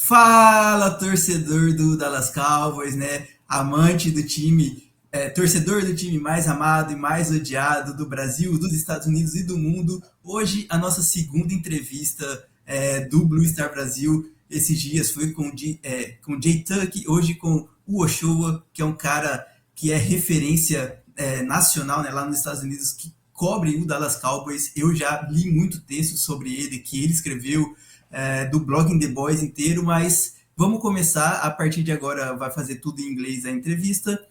Fala, torcedor do Dallas Cowboys, né? Amante do time, torcedor do time mais amado e mais odiado do Brasil, dos Estados Unidos e do mundo. Hoje, a nossa segunda entrevista do Blue Star Brasil. Esses dias foi com Jay Tuck, hoje com o Ochoa, que é um cara que é referência nacional, né, lá nos Estados Unidos, que cobre o Dallas Cowboys. Eu já li muito texto sobre ele, que ele escreveu, do blog in The Boys inteiro, mas vamos começar. A partir de agora vai fazer tudo em inglês a entrevista.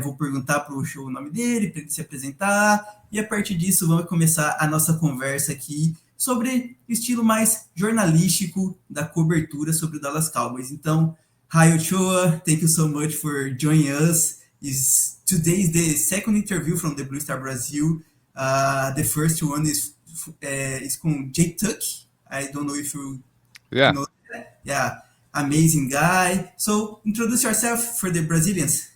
Vou perguntar para o show o nome dele, para ele se apresentar, e a partir disso vamos começar a nossa conversa aqui sobre o estilo mais jornalístico da cobertura sobre o Dallas Cowboys. Então, hi Ochoa, thank you so much for joining us. Today is the second interview from the Blue Star Brasil. The first one is com Jay Tuck. I don't know if you know that. Yeah, amazing guy. So introduce yourself for the Brazilians.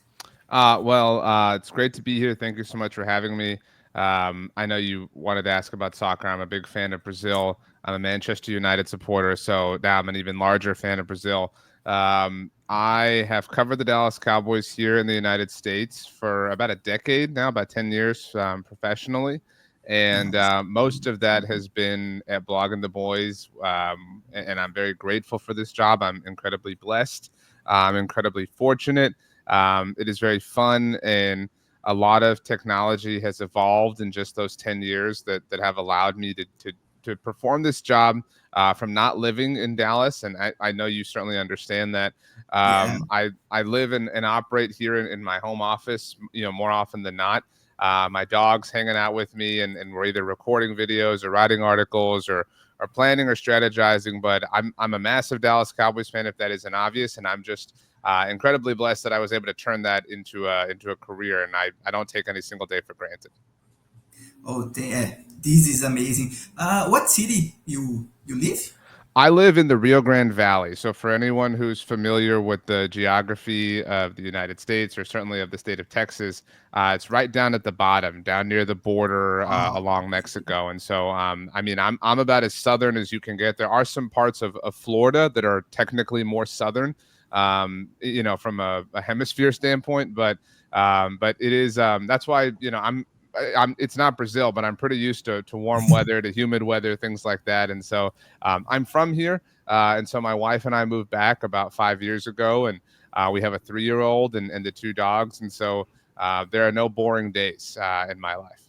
It's great to be here. Thank you so much for having me. I know you wanted to ask about soccer. I'm a big fan of Brazil. I'm a Manchester United supporter, so now I'm an even larger fan of Brazil. I have covered the Dallas Cowboys here in the United States for about a decade now, about 10 years professionally. And most of that has been at Blogging the Boys, and I'm very grateful for this job. I'm incredibly blessed. I'm incredibly fortunate. It is very fun, and a lot of technology has evolved in just those 10 years that have allowed me to perform this job from not living in Dallas. And I know you certainly understand that. I live and operate here in my home office, more often than not. My dog's hanging out with me, and we're either recording videos or writing articles or planning or strategizing. But I'm a massive Dallas Cowboys fan, if that isn't obvious, and I'm just incredibly blessed that I was able to turn that into a career, and I don't take any single day for granted. Oh, this is amazing. What city you live? I live in the Rio Grande Valley. So for anyone who's familiar with the geography of the United States, or certainly of the state of Texas, it's right down at the bottom, down near the border along Mexico. And so, I'm about as southern as you can get. There are some parts of Florida that are technically more southern, from a hemisphere standpoint, but it is, that's why, it's not Brazil, but I'm pretty used to warm weather, to humid weather, things like that. And so I'm from here. And so my wife and I moved back about 5 years ago, and we have a 3-year-old and the 2 dogs. And so there are no boring days in my life.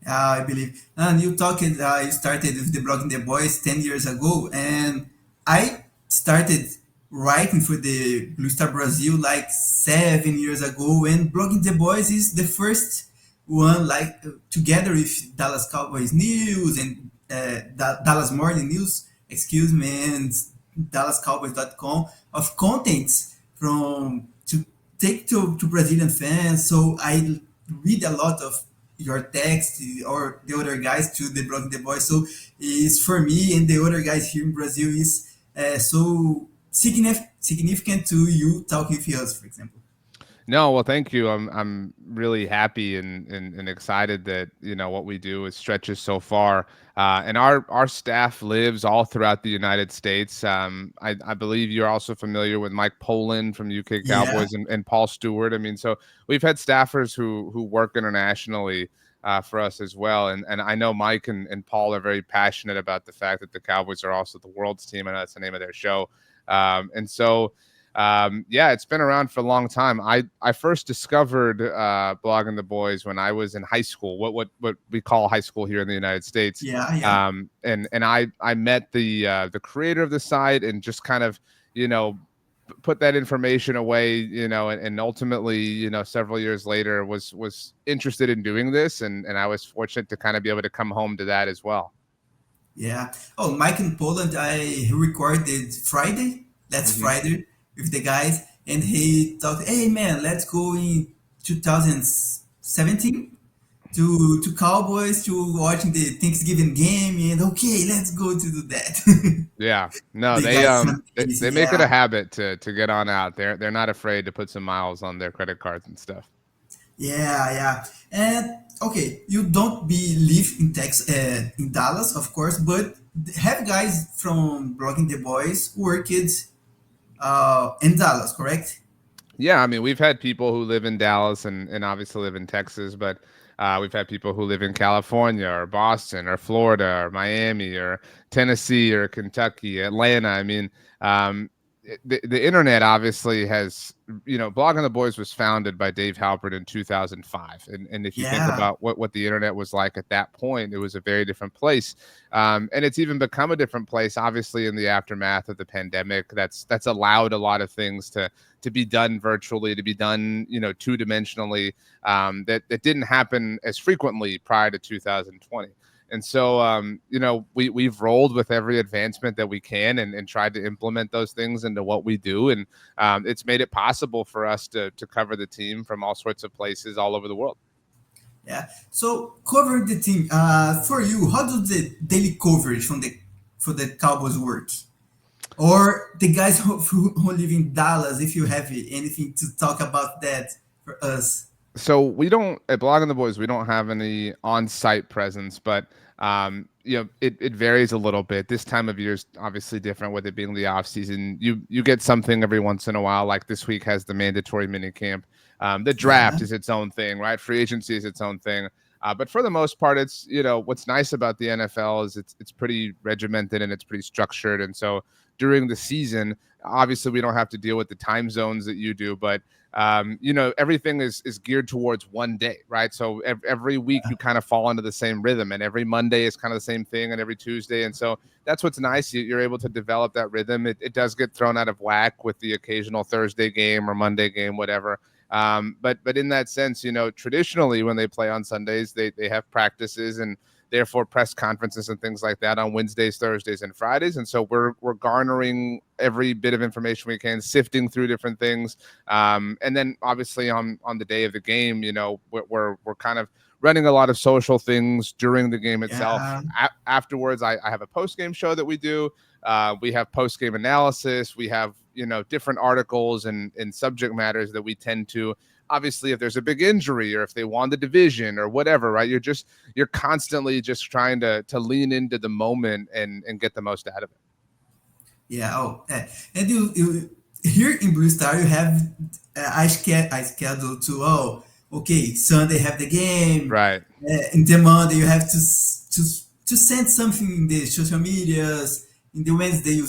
I believe. And you started with the blog in The Boys 10 years ago, and I started writing for the Blue Star Brasil like 7 years ago, and blogging The Boys is the first one, like together with Dallas Cowboys News and Dallas Morning News, and DallasCowboys.com, of contents to take to Brazilian fans. So I read a lot of your text or the other guys to the blog The Boys. So it's for me and the other guys here in Brazil is so significant to you talking with us, for example. No, well, thank you. I'm really happy and excited that what we do stretches so far, and our staff lives all throughout the United States. I believe you're also familiar with Mike Poland from UK Cowboys and Paul Stewart. I mean, so we've had staffers who work internationally for us as well, and I know Mike and Paul are very passionate about the fact that the Cowboys are also the world's team. I know that's the name of their show, and so. It's been around for a long time. I first discovered Blogging the Boys when I was in high school, what we call high school here in the United States. And I met the creator of the site and just kind of, put that information away, and ultimately, several years later was interested in doing this. And I was fortunate to kind of be able to come home to that as well. Yeah. Oh, Mike in Poland, I recorded Friday. That's Friday. With the guys, and he thought, hey man, let's go in 2017 to Cowboys to watching the Thanksgiving game, and okay, let's go to do that. Yeah, no, they make it a habit to get on out. They're not afraid to put some miles on their credit cards and stuff. Yeah, and okay, you don't live in Dallas, of course, but have guys from Blogging the Boys worked in Dallas, correct? Yeah, I mean, we've had people who live in Dallas and obviously live in Texas, but we've had people who live in California or Boston or Florida or Miami or Tennessee or Kentucky, Atlanta. I mean, um, the internet obviously has, Blogging the Boys was founded by Dave Halpert in 2005. And if you think Yeah, about what the internet was like at that point, it was a very different place. And it's even become a different place, obviously, in the aftermath of the pandemic. That's allowed a lot of things to be done virtually, to be done, two-dimensionally, that didn't happen as frequently prior to 2020. And so, we've rolled with every advancement that we can and tried to implement those things into what we do. And it's made it possible for us to cover the team from all sorts of places all over the world. yeah. So covering the team, for you, how does the daily coverage from the for the Cowboys work? Or the guys who live in Dallas, if you have anything to talk about that for us. So we don't at Blogging the Boys, we don't have any on-site presence, but it varies a little bit. This time of year is obviously different with it being the off season. You get something every once in a while, like this week has the mandatory mini camp. The Yeah, draft is its own thing, right? Free agency is its own thing. But for the most part, it's what's nice about the NFL is it's pretty regimented and it's pretty structured. And so during the season, obviously we don't have to deal with the time zones that you do, but everything is geared towards one day, right? So every week you kind of fall into the same rhythm, and every Monday is kind of the same thing, and every Tuesday. And so that's what's nice. You're able to develop that rhythm. It does get thrown out of whack with the occasional Thursday game or Monday game, whatever. But in that sense, traditionally when they play on Sundays, they have practices and therefore press conferences and things like that on Wednesdays, Thursdays, and Fridays. And so we're garnering every bit of information we can, sifting through different things. And then obviously on the day of the game, we're kind of running a lot of social things during the game itself. yeah. Afterwards, I have a post-game show that we do. We have post-game analysis. We have, different articles and subject matters that we tend to, obviously, if there's a big injury or if they won the division or whatever, right? You're constantly just trying to lean into the moment and get the most out of it. Yeah. Oh, and you here in Blue Star, you have I schedule to okay, Sunday have the game. Right. In the Monday you have to send something in the social medias. In the Wednesday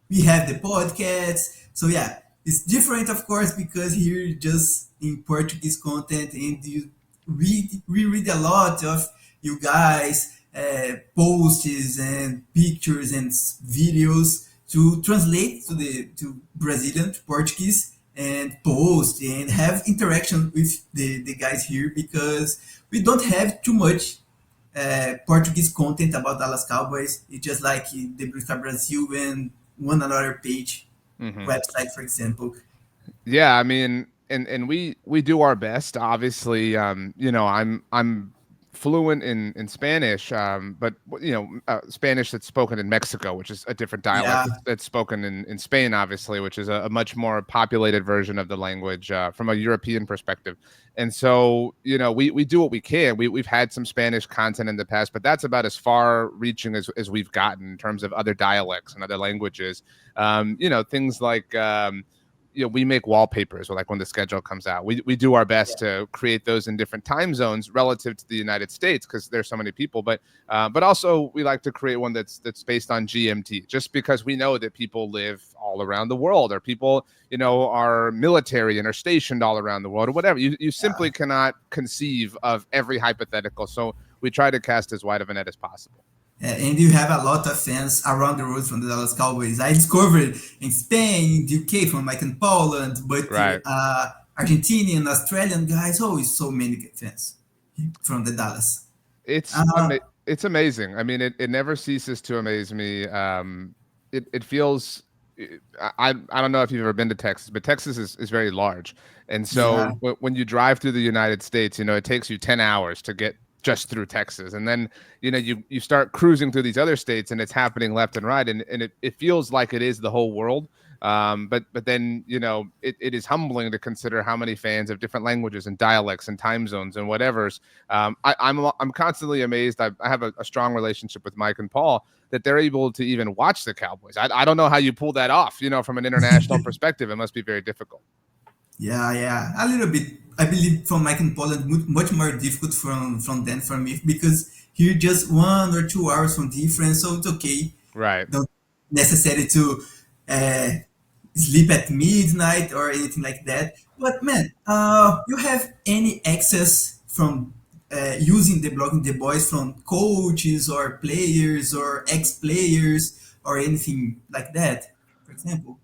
we have the podcast. So yeah, it's different of course because here just in Portuguese content and we read a lot of you guys posts and pictures and videos to translate to Brazilian to Portuguese and post and have interaction with the guys here because we don't have too much Portuguese content about Dallas Cowboys. It's just like the Blue Star Brasil and one another page Mm-hmm. website, for example. Yeah, I mean, and we do our best. Obviously, I'm fluent in Spanish, but Spanish that's spoken in Mexico, which is a different dialect Yeah, that's spoken in Spain, obviously, which is a much more populated version of the language from a European perspective. And so, we do what we can. We've had some Spanish content in the past, but that's about as far reaching as we've gotten in terms of other dialects and other languages. Things like we make wallpapers or like when the schedule comes out, we do our best to create those in different time zones relative to the United States because there's so many people, but also we like to create one that's based on GMT just because we know that people live all around the world or people are military and are stationed all around the world or whatever. You simply cannot conceive of every hypothetical, so we try to cast as wide of a net as possible. and you have a lot of fans around the world from the Dallas Cowboys. I discovered in Spain, in the UK, from like in Poland, but Right. Argentinian, Australian guys, always so many fans from the Dallas. It's Uh, it's amazing. I mean, it never ceases to amaze me. It feels. I don't know if you've ever been to Texas, but Texas is very large, and yeah, so when you drive through the United States, it takes you 10 hours to get just through Texas, and then you start cruising through these other states, and it's happening left and right, and it feels like it is the whole world. But then, it is humbling to consider how many fans of different languages and dialects and time zones and whatever's. I'm constantly amazed. I have a strong relationship with Mike and Paul, that they're able to even watch the Cowboys. I don't know how you pull that off, from an international perspective. It must be very difficult. Yeah, a little bit. I believe from Mike and Poland, much more difficult from them for me, because here just 1 or 2 hours from difference, so it's okay. Right. Don't necessary to uh, sleep at midnight or anything like that. But man, you have any access from using the blogging the boys from coaches or players or ex-players or anything like that, for example?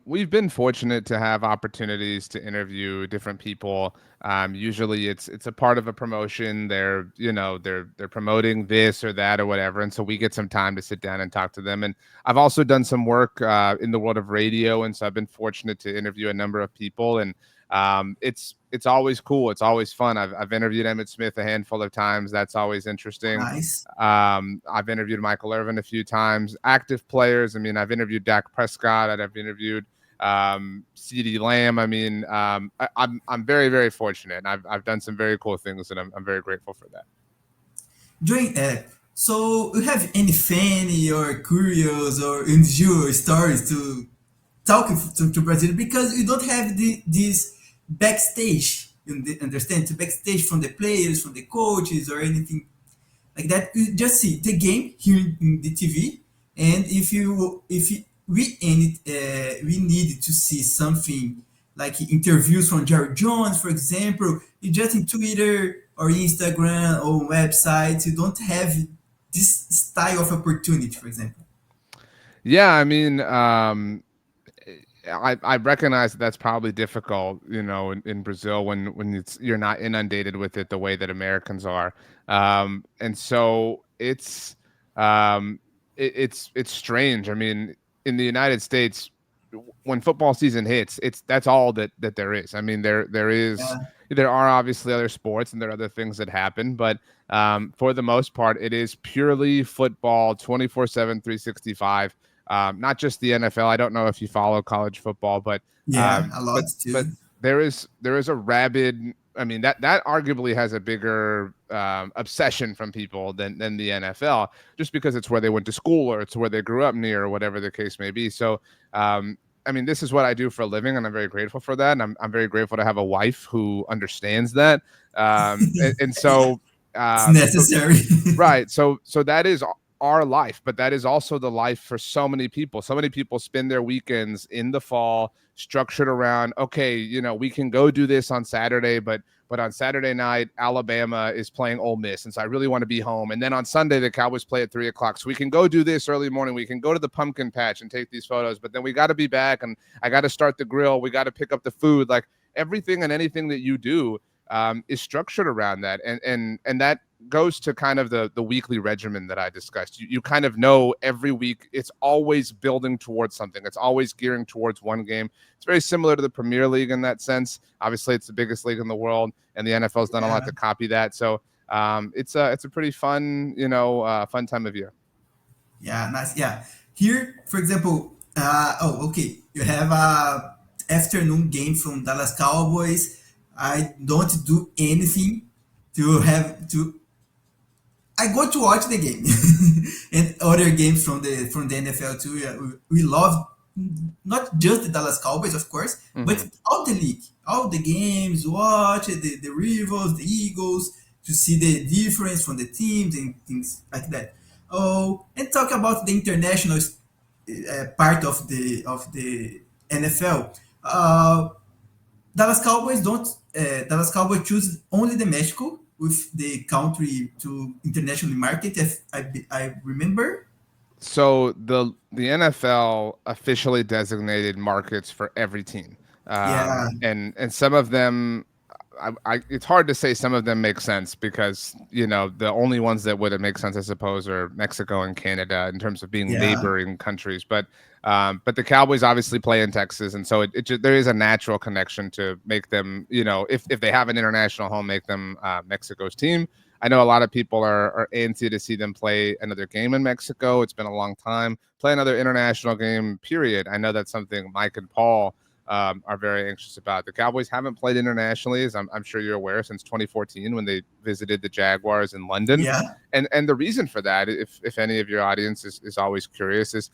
We've been fortunate to have opportunities to interview different people. Usually it's a part of a promotion. They're promoting this or that or whatever, and so we get some time to sit down and talk to them. And I've also done some work in the world of radio, and so I've been fortunate to interview a number of people. And it's always cool. It's always fun. I've interviewed Emmitt Smith a handful of times. That's always interesting. Nice. I've interviewed Michael Irvin a few times. Active players. I mean, I've interviewed Dak Prescott. I've interviewed CeeDee Lamb. I mean, I'm very, very fortunate. And I've done some very cool things, and I'm very grateful for that. During so you have any funny or curious or unusual stories to talk to Brazil, because you don't have this backstage. You understand? To backstage from the players, from the coaches, or anything like that. You just see the game here in the TV, and we need to see something like interviews from Jerry Jones, for example. You just in Twitter or Instagram or websites, you don't have this style of opportunity, for example. Yeah, I mean, I recognize that that's probably difficult, in Brazil when you're not inundated with it the way that Americans are, and so it's strange. I mean, in the United States, when football season hits, that's all that there is. I mean, there are obviously other sports and there are other things that happen, but for the most part, it is purely football, 24/7, 365. Not just the NFL. I don't know if you follow college football, but A lot too. but there is a rabid. I mean, that arguably has a bigger obsession from people than the NFL, just because it's where they went to school or it's where they grew up near or whatever the case may be. So, I mean, this is what I do for a living, and I'm very grateful for that. And I'm very grateful to have a wife who understands that. And so, It's necessary. right. So that is our life, but that is also the life for so many people. So many people spend their weekends in the fall structured around, okay, we can go do this on Saturday, but on Saturday night, Alabama is playing Ole Miss, and so I really want to be home. And then on Sunday, the Cowboys play at 3:00, so we can go do this early morning. We can go to the pumpkin patch and take these photos, but then we got to be back, and I got to start the grill. We got to pick up the food. Like, everything and anything that you do is structured around that, and that goes to kind of the weekly regimen that I discussed. You kind of know every week it's always building towards something. It's always gearing towards one game. It's very similar to the Premier League in that sense. Obviously, it's the biggest league in the world, and the NFL's done a lot to copy that. So it's a pretty fun, fun time of year. Yeah, nice. Yeah, here, for example, okay, you have a afternoon game from Dallas Cowboys. I don't do anything to have to. I go to watch the game and other games from the NFL too. Yeah, we love not just the Dallas Cowboys, of course, but all the league, all the games. Watch the rivals, the Eagles, to see the difference from the teams and things like that. Oh, and talk about the international part of the NFL. Dallas Cowboys don't. Dallas Cowboys choose only the Mexico with the country to internationally market. If I remember. So the NFL officially designated markets for every team, Yeah. and some of them, it's hard to say some of them make sense, because the only ones that would make sense, I suppose, are Mexico and Canada in terms of being neighboring countries. But the Cowboys obviously play in Texas, and so there is a natural connection to make them, if they have an international home, make them Mexico's team. I know a lot of people are antsy to see them play another game in Mexico. It's been a long time. Play another international game, period. I know that's something Mike and Paul are very anxious about. The Cowboys haven't played internationally, as I'm sure you're aware, since 2014 when they visited the Jaguars in London. Yeah. And the reason for that, if any of your audience is always curious, is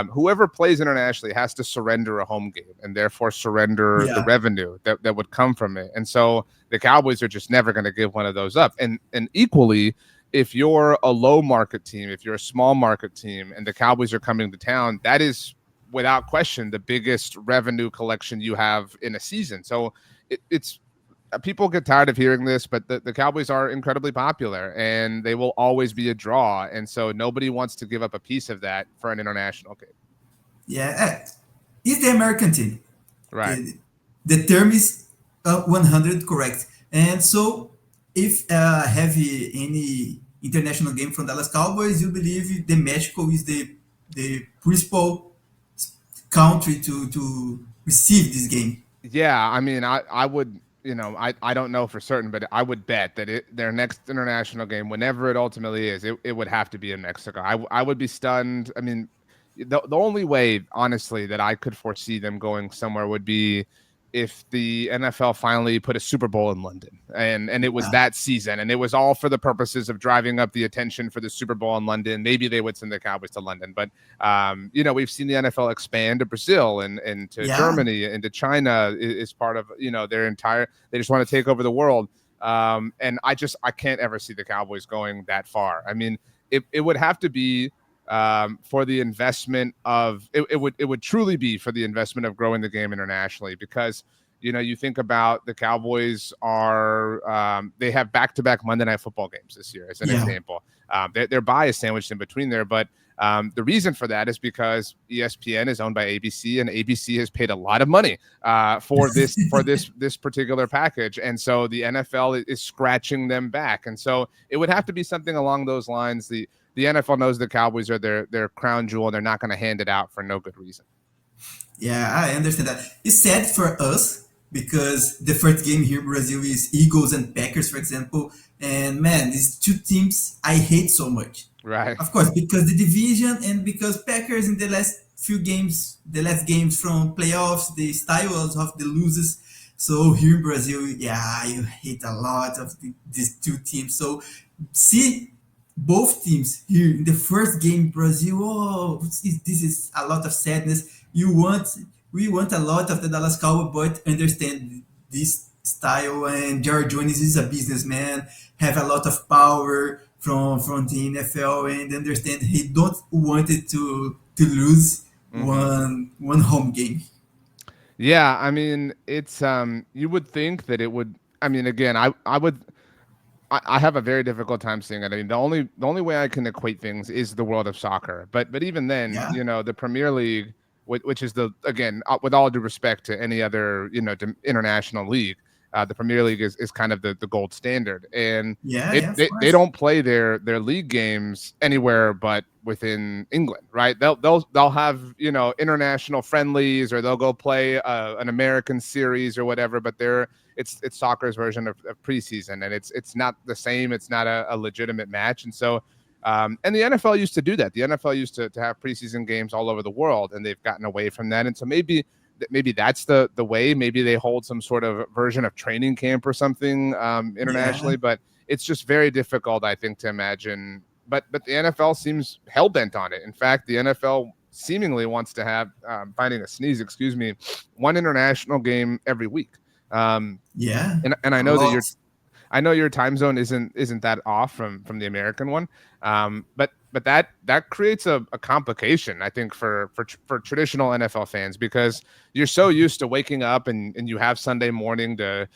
whoever plays internationally has to surrender a home game and therefore surrender the revenue that would come from it. And so the Cowboys are just never going to give one of those up. And equally, if you're a low market team, if you're a small market team and the Cowboys are coming to town, that is without question the biggest revenue collection you have in a season. So it's people get tired of hearing this, but the Cowboys are incredibly popular and they will always be a draw. And so nobody wants to give up a piece of that for an international game. Yeah. It's the American team. Right. The term is 100 correct. And so if have any international game from Dallas Cowboys, you believe the Mexico is the principal country to receive this game? Yeah, I mean, I would, I don't know for certain, but I would bet that their next international game, whenever it ultimately is, it would have to be in Mexico. I would be stunned. I mean, the only way, honestly, that I could foresee them going somewhere would be if the NFL finally put a Super Bowl in London and it was that season and it was all for the purposes of driving up the attention for the Super Bowl in London. Maybe they would send the Cowboys to London, but we've seen the NFL expand to Brazil and to Germany and to China is part of, their entire, they just want to take over the world. And I can't ever see the Cowboys going that far. I mean, it would have to be for the investment of it would truly be for the investment of growing the game internationally, because you think about the Cowboys are they have back-to-back Monday Night Football games this year as an example. Their bye is sandwiched in between there, but the reason for that is because ESPN is owned by ABC, and ABC has paid a lot of money for this particular package, and so the NFL is scratching them back, and so it would have to be something along those lines. The NFL knows the Cowboys are their crown jewel, and they're not going to hand it out for no good reason. Yeah, I understand that. It's sad for us because the first game here in Brazil is Eagles and Packers, for example. And man, these two teams I hate so much. Right. Of course, because the division and because Packers in the last games from playoffs, the styles of the losers. So here in Brazil, you hate a lot of these two teams. So see both teams here in the first game, Brazil. This is a lot of sadness. We want a lot of the Dallas Cowboys, but understand this style. And Jerry Jones is a businessman, have a lot of power from the NFL, and understand he don't want it to lose one home game. Yeah, I mean, it's you would think that it would. I mean, again, I have a very difficult time seeing it. I mean, the only way I can equate things is the world of soccer. But even then, the Premier League, which is again, with all due respect to any other, international league, the Premier League is kind of the gold standard. And they don't play their league games anywhere but within England, right? They'll have, international friendlies, or they'll go play an American series or whatever, but it's soccer's version of preseason, and it's not the same. It's not a legitimate match. And so and the NFL used to do that. The NFL used to have preseason games all over the world, and they've gotten away from that. And so maybe that's the way. Maybe they hold some sort of version of training camp or something internationally, but it's just very difficult, I think, to imagine. But the NFL seems hell-bent on it. In fact, the NFL seemingly wants to have, finding a sneeze, excuse me, one international game every week. And I know I know your time zone isn't that off from the American one, but that creates a complication, I think, for traditional NFL fans, because you're so used to waking up and you have Sunday morning to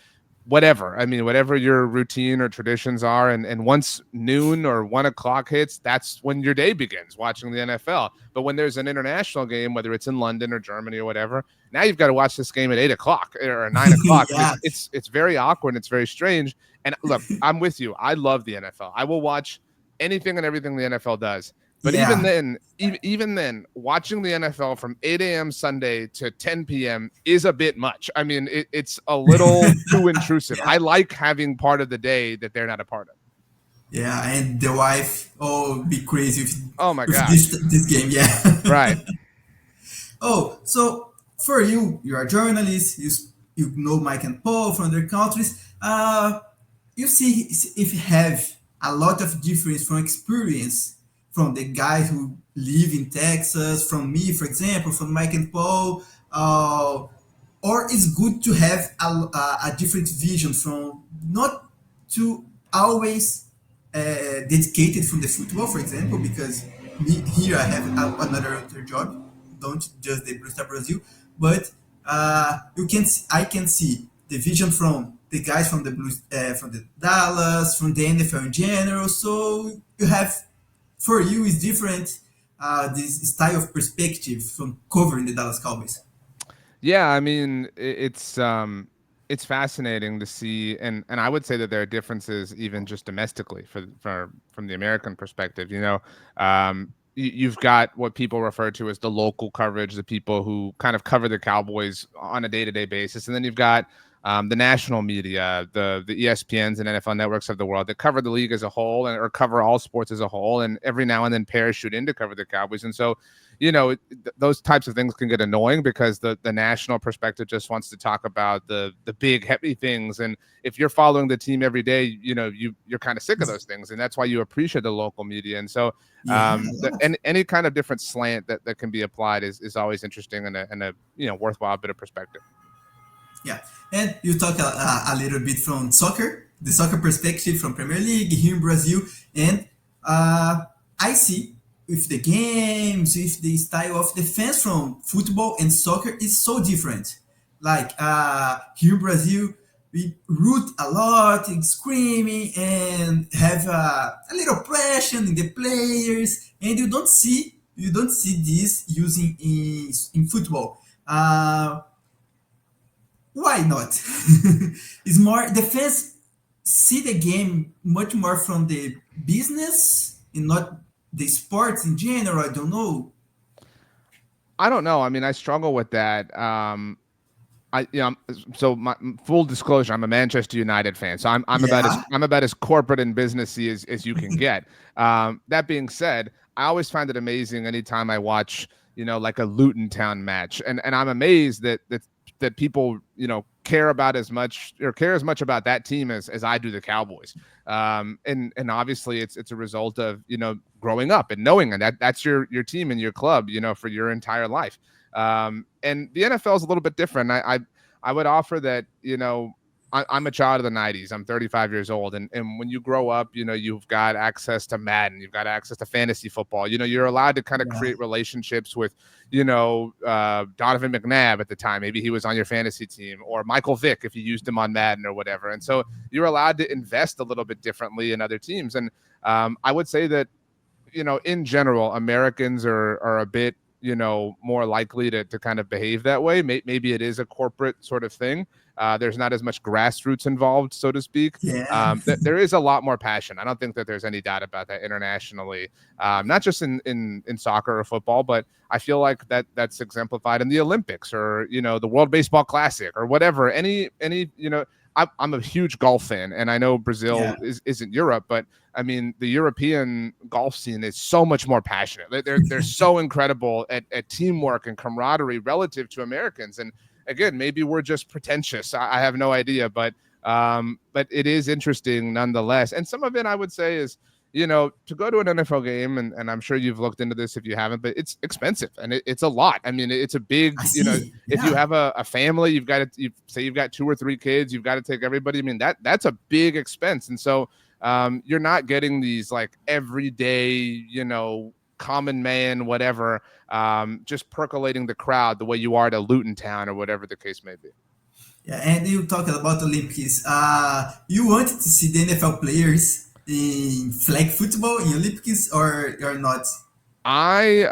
whatever your routine or traditions are, and once noon or 1 o'clock hits, that's when your day begins, watching the NFL. But when there's an international game, whether it's in London or Germany or whatever, now you've got to watch this game at 8 o'clock or 9 o'clock. It's very awkward and it's very strange. And look, I'm with you. I love the NFL. I will watch anything and everything the NFL does. But even then, watching the NFL from 8 a.m. Sunday to 10 p.m. is a bit much. I mean, it's a little too intrusive. I like having part of the day that they're not a part of. Yeah, and the wife, oh, be crazy Oh my with this gosh. this game. Yeah. Right. Oh, so for you, you are a journalist. You know Mike and Paul from their countries. You see if you have a lot of difference from experience from the guys who live in Texas, from me, for example, from Mike and Paul, or it's good to have a different vision from not to always dedicated from the football, for example, because me, here I have another job, don't just the Blue Star Brasil, but I can see the vision from the guys from the from the Dallas, from the NFL in general. So you have for you is different this style of perspective from covering the Dallas Cowboys. Yeah, I mean, it's fascinating to see, and I would say that there are differences even just domestically for from the American perspective. You've got what people refer to as the local coverage, the people who kind of cover the Cowboys on a day-to-day basis, and then you've got the national media, the ESPNs and NFL networks of the world that cover the league as a whole or cover all sports as a whole, and every now and then parachute in to cover the Cowboys, and so those types of things can get annoying because the national perspective just wants to talk about the big heavy things, and if you're following the team every day, you're kind of sick of those things, and that's why you appreciate the local media. And so Yeah, a lot. any kind of different slant that can be applied is always interesting and a worthwhile bit of perspective. Yeah, and you talk a little bit from soccer, the soccer perspective from Premier League here in Brazil, and I see if the games, if the style of defense from football and soccer is so different. Like here in Brazil, we root a lot and screaming and have a little pressure in the players, and you don't see this using in football. Why not? It's more defense see the game much more from the business and not the sports in general. I don't know. I don't know. I mean, I struggle with that. So my full disclosure, I'm a Manchester United fan, so Yeah, I'm about as corporate and businessy as you can get. That being said, I always find it amazing anytime I watch, like a Luton Town match, and I'm amazed that people, care about as much or care as much about that team as I do the Cowboys. And obviously it's a result of, growing up and knowing that's your team and your club, for your entire life. And the NFL is a little bit different. I would offer that, I'm a child of the 90s. I'm 35 years old. And when you grow up, you've got access to Madden, you've got access to fantasy football. You're allowed to kind of yeah, create relationships with, Donovan McNabb at the time. Maybe he was on your fantasy team, or Michael Vick if you used him on Madden or whatever. And so you're allowed to invest a little bit differently in other teams. And I would say that, in general, Americans are a bit, more likely to kind of behave that way. Maybe it is a corporate sort of thing. There's not as much grassroots involved, so to speak. yeah. There is a lot more passion. I don't think that there's any doubt about that internationally, not just in soccer or football, but I feel like that's exemplified in the Olympics or, the World Baseball Classic or whatever. I'm a huge golf fan, and I know Brazil Yeah. isn't Europe, but I mean, the European golf scene is so much more passionate. They're so incredible at teamwork and camaraderie relative to Americans. And again, maybe we're just pretentious. I have no idea, but it is interesting nonetheless. And some of it, I would say, is to go to an NFL game, and I'm sure you've looked into this if you haven't, but it's expensive and it's a lot. I mean, it's a big, I see. if you Yeah, have a family, you've got 2 or 3 kids, you've got to take everybody. I mean, that's a big expense. And so you're not getting these like everyday, common man, whatever, just percolating the crowd the way you are at a Luton Town or whatever the case may be. yeah. And you talked about Olympics. You wanted to see the NFL players in flag football in Olympics or not? I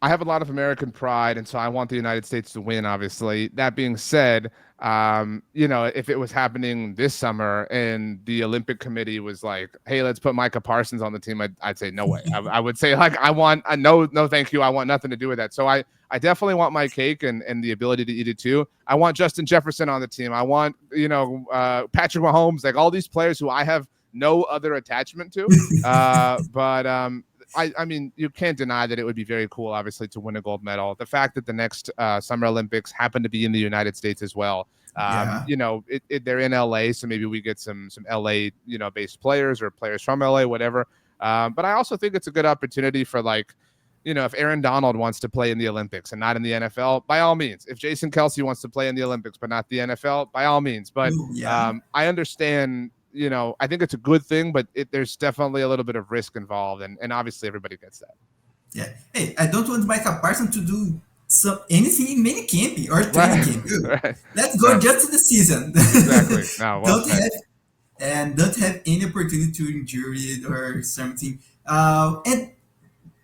have a lot of American pride, and so I want the United States to win. Obviously, that being said, if it was happening this summer and the Olympic Committee was like, "Hey, let's put Micah Parsons on the team," I'd say no way. I would say like, no, thank you. I want nothing to do with that. So I definitely want my cake and the ability to eat it too. I want Justin Jefferson on the team. I want Patrick Mahomes, like all these players who I have no other attachment to. But I mean, you can't deny that it would be very cool, obviously, to win a gold medal. The fact that the next Summer Olympics happen to be in the United States as well. You know, they're in LA, so maybe we get some LA, you know, based players or players from LA, whatever. But I also think it's a good opportunity for, like, you know, if Aaron Donald wants to play in the Olympics and not in the NFL, by all means. If Jason Kelce wants to play in the Olympics but not the NFL, by all means. But I understand, you know, I think it's a good thing, but there's definitely a little bit of risk involved, and obviously everybody gets that. Yeah. Hey, I don't want Micah Parsons to do anything in mini camp or training camp. Right. Let's go just to the season. Exactly. No, well don't have any opportunity to injure it or something. And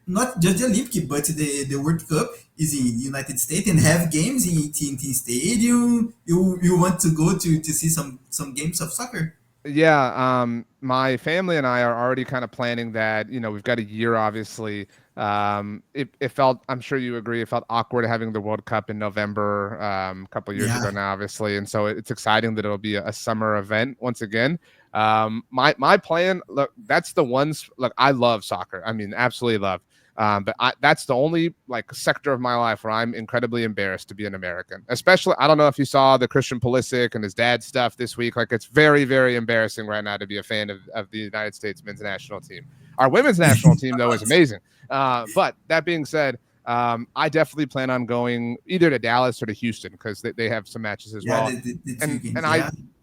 not just the Olympic, but the World Cup is in the United States and have games in TNT Stadium. You want to go to see some games of soccer? Yeah, my family and I are already kind of planning that. You know, we've got a year, obviously. It felt, I'm sure you agree, it felt awkward having the World Cup in November a couple of years ago now, obviously. And so it's exciting that it'll be a summer event once again. My plan, look, that's the ones, look, I love soccer. I mean, absolutely love. But that's the only like sector of my life where I'm incredibly embarrassed to be an American. Especially, I don't know if you saw the Christian Pulisic and his dad stuff this week. Like, it's very, very embarrassing right now to be a fan of the United States men's national team. Our women's national team, though, is amazing. But that being said, I definitely plan on going either to Dallas or to Houston because they have some matches as well.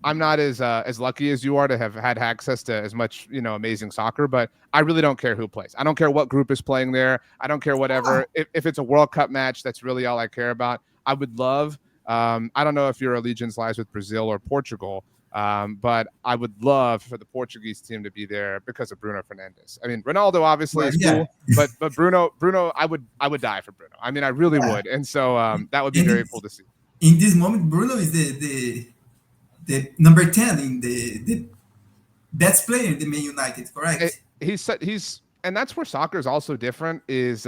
I'm not as lucky as you are to have had access to as much, you know, amazing soccer, but I really don't care who plays. I don't care what group is playing there. I don't care whatever. If it's a World Cup match, that's really all I care about. I would love, I don't know if your allegiance lies with Brazil or Portugal, but I would love for the Portuguese team to be there because of Bruno Fernandes. I mean, Ronaldo obviously is cool, but Bruno, I would die for Bruno. I mean, I really would. And so that would be very cool to see. In this moment, Bruno is the number 10 in the best player in the Man United, correct? He's and that's where soccer is also different is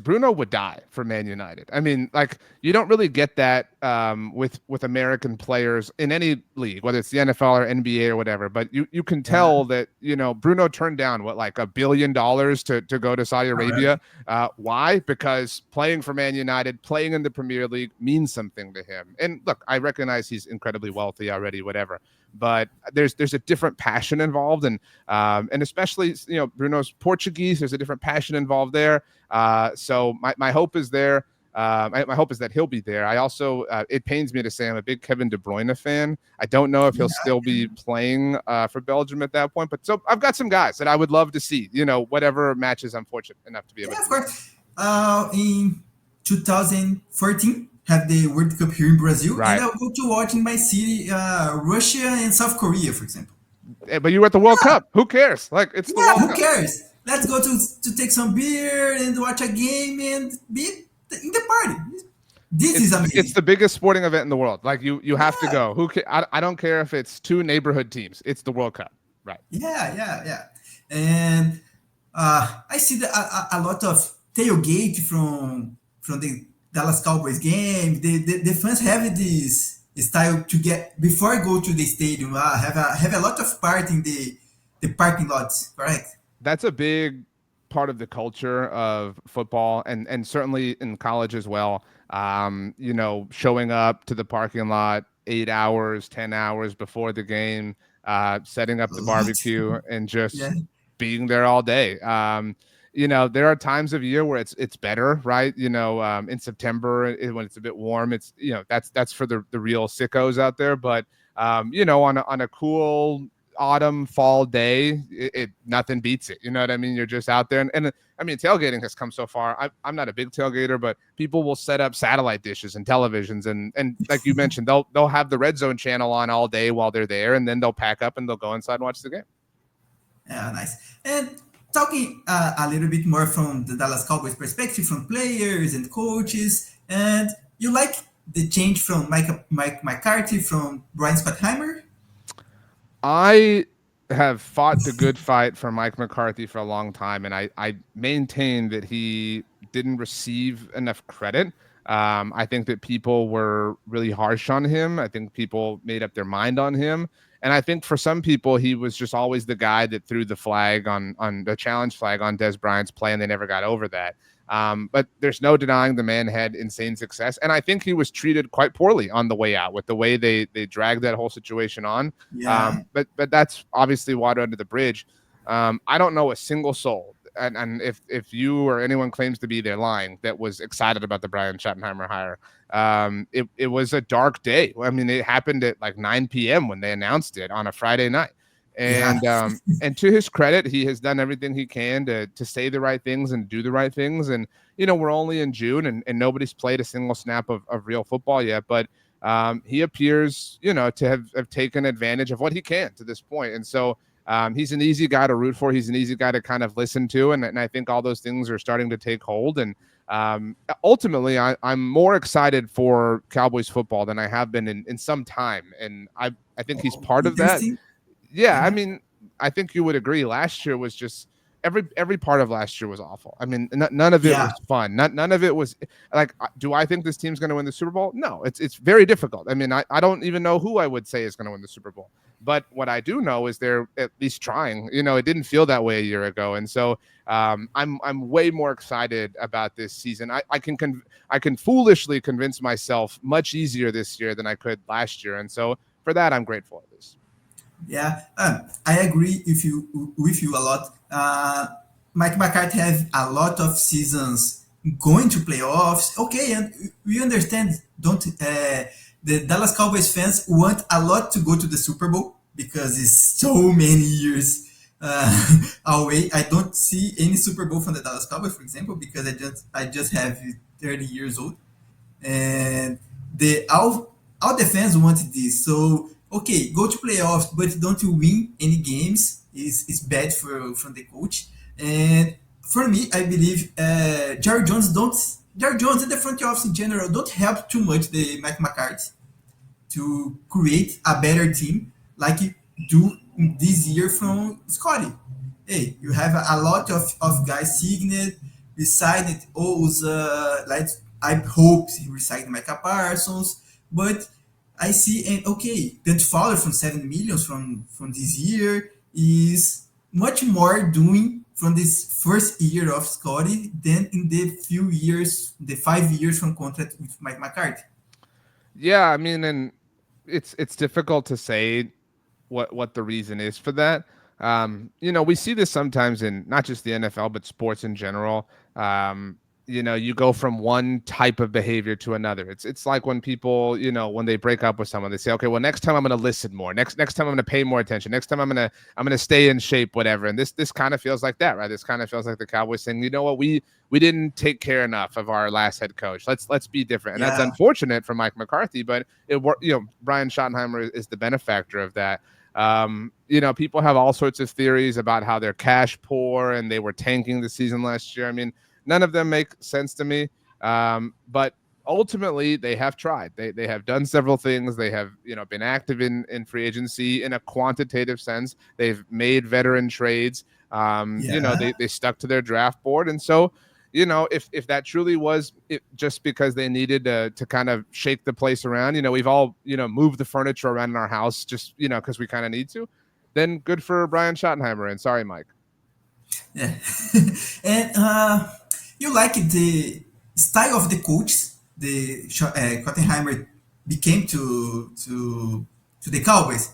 Bruno would die for Man United. I mean, like, you don't really get that with American players in any league, whether it's the NFL or NBA or whatever, but you can tell that, you know, Bruno turned down like $1 billion to go to Saudi Arabia. Why? Because playing for Man United, playing in the Premier League means something to him. And look, I recognize he's incredibly wealthy already, whatever. But there's a different passion involved, and especially, you know, Bruno's Portuguese. There's a different passion involved there. So my hope is there. My hope is that he'll be there. I also, it pains me to say, I'm a big Kevin De Bruyne fan. I don't know if he'll still be playing for Belgium at that point, but so I've got some guys that I would love to see. You know, whatever matches I'm fortunate enough to be able to. Of course. In 2014. Have the World Cup here in Brazil, and I'll go to watch in my city, Russia and South Korea, for example. But you were at the World Cup. Who cares? Like, it's the World Cup. Who cares? Let's go to take some beer and watch a game and be in the party. This is amazing. It's the biggest sporting event in the world. Like, you have to go. I don't care if it's two neighborhood teams. It's the World Cup, right? Yeah. And I see a lot of tailgate from the Dallas Cowboys game. The fans have this style to get before I go to the stadium. Have a lot of part in the parking lots, correct? That's a big part of the culture of football, and certainly in college as well. You know, showing up to the parking lot 8 hours, 10 hours before the game, setting up the barbecue, and just being there all day. You know, there are times of year where it's better, right? You know, in September when it's a bit warm, it's, you know, that's for the real sickos out there. But you know, on a cool autumn fall day, nothing beats it. You know what I mean? You're just out there, and I mean, tailgating has come so far. I'm not a big tailgater, but people will set up satellite dishes and televisions, and like you mentioned, they'll have the Red Zone channel on all day while they're there, and then they'll pack up and they'll go inside and watch the game. Yeah, nice. And talking a little bit more from the Dallas Cowboys perspective, from players and coaches, and you like the change from Mike McCarthy from Brian Schottenheimer? I have fought the good fight for Mike McCarthy for a long time, and I maintain that he didn't receive enough credit. I think that people were really harsh on him. I think people made up their mind on him. And I think for some people, he was just always the guy that threw the flag on the challenge flag on Des Bryant's play, and they never got over that. But there's no denying the man had insane success. And I think he was treated quite poorly on the way out with the way they dragged that whole situation on. Yeah, But that's obviously water under the bridge. I don't know a single soul, and if you or anyone claims to be, they're lying, that was excited about the Brian Schottenheimer hire. It was a dark day. I mean, it happened at like 9 p.m. when they announced it on a Friday night. yeah, And to his credit, he has done everything he can to say the right things and do the right things. And, we're only in June and nobody's played a single snap of real football yet. But he appears, to have taken advantage of what he can to this point. And so he's an easy guy to root for. He's an easy guy to kind of listen to. And I think all those things are starting to take hold. And ultimately, I'm more excited for Cowboys football than I have been in some time. And I think he's part of that. interesting. Yeah, I Yeah, mean, I think you would agree. Last year was just every part of last year was awful. I mean, none of it yeah, was fun. None of it was like. Do I think this team's going to win the Super Bowl? No, it's very difficult. I mean, I don't even know who I would say is going to win the Super Bowl. But what I do know is they're at least trying. It didn't feel that way a year ago, and so I'm way more excited about this season. I can foolishly convince myself much easier this year than I could last year, and so for that I'm grateful at least. yeah. I agree with you a lot. Mike McCarthy have a lot of seasons going to playoffs. Okay, and we understand. Don't The Dallas Cowboys fans want a lot to go to the Super Bowl because it's so many years away. I don't see any Super Bowl from the Dallas Cowboys, for example, because I just have 30 years old, and the all the fans wanted this. So okay, go to playoffs, but don't you win any games is bad for from the coach. And for me, I believe Jerry Jones and the front office in general don't help too much the Mike McCarthy to create a better team like you do this year from Scotty. Hey, you have a lot of guys signed, decided, like I hope he resigned Micah Parsons, but I see, and okay, Dante Fowler from 7 millions from this year is much more doing from this first year of Scotty than in the 5 years from contract with Mike McCarthy. Yeah, I mean, and it's difficult to say what the reason is for that. We see this sometimes in not just the NFL but sports in general. You go from one type of behavior to another. It's like when people, when they break up with someone, they say, okay, well, next time I'm going to listen more. Next time I'm going to pay more attention. Next time I'm going to stay in shape, whatever. And this kind of feels like that, right? This kind of feels like the Cowboys saying, you know what, we didn't take care enough of our last head coach. Let's be different. And that's Yeah, unfortunate for Mike McCarthy, but Brian Schottenheimer is the benefactor of that. People have all sorts of theories about how they're cash poor and they were tanking the season last year. I mean, none of them make sense to me. But ultimately, they have tried. They have done several things. They have been active in free agency in a quantitative sense. They've made veteran trades. yeah, They stuck to their draft board, and so if that truly was it, just because they needed to kind of shake the place around, we've all moved the furniture around in our house just because we kind of need to. Then good for Brian Schottenheimer, and sorry, Mike. yeah. And you like the style of the coach the Schottenheimer became to the Cowboys.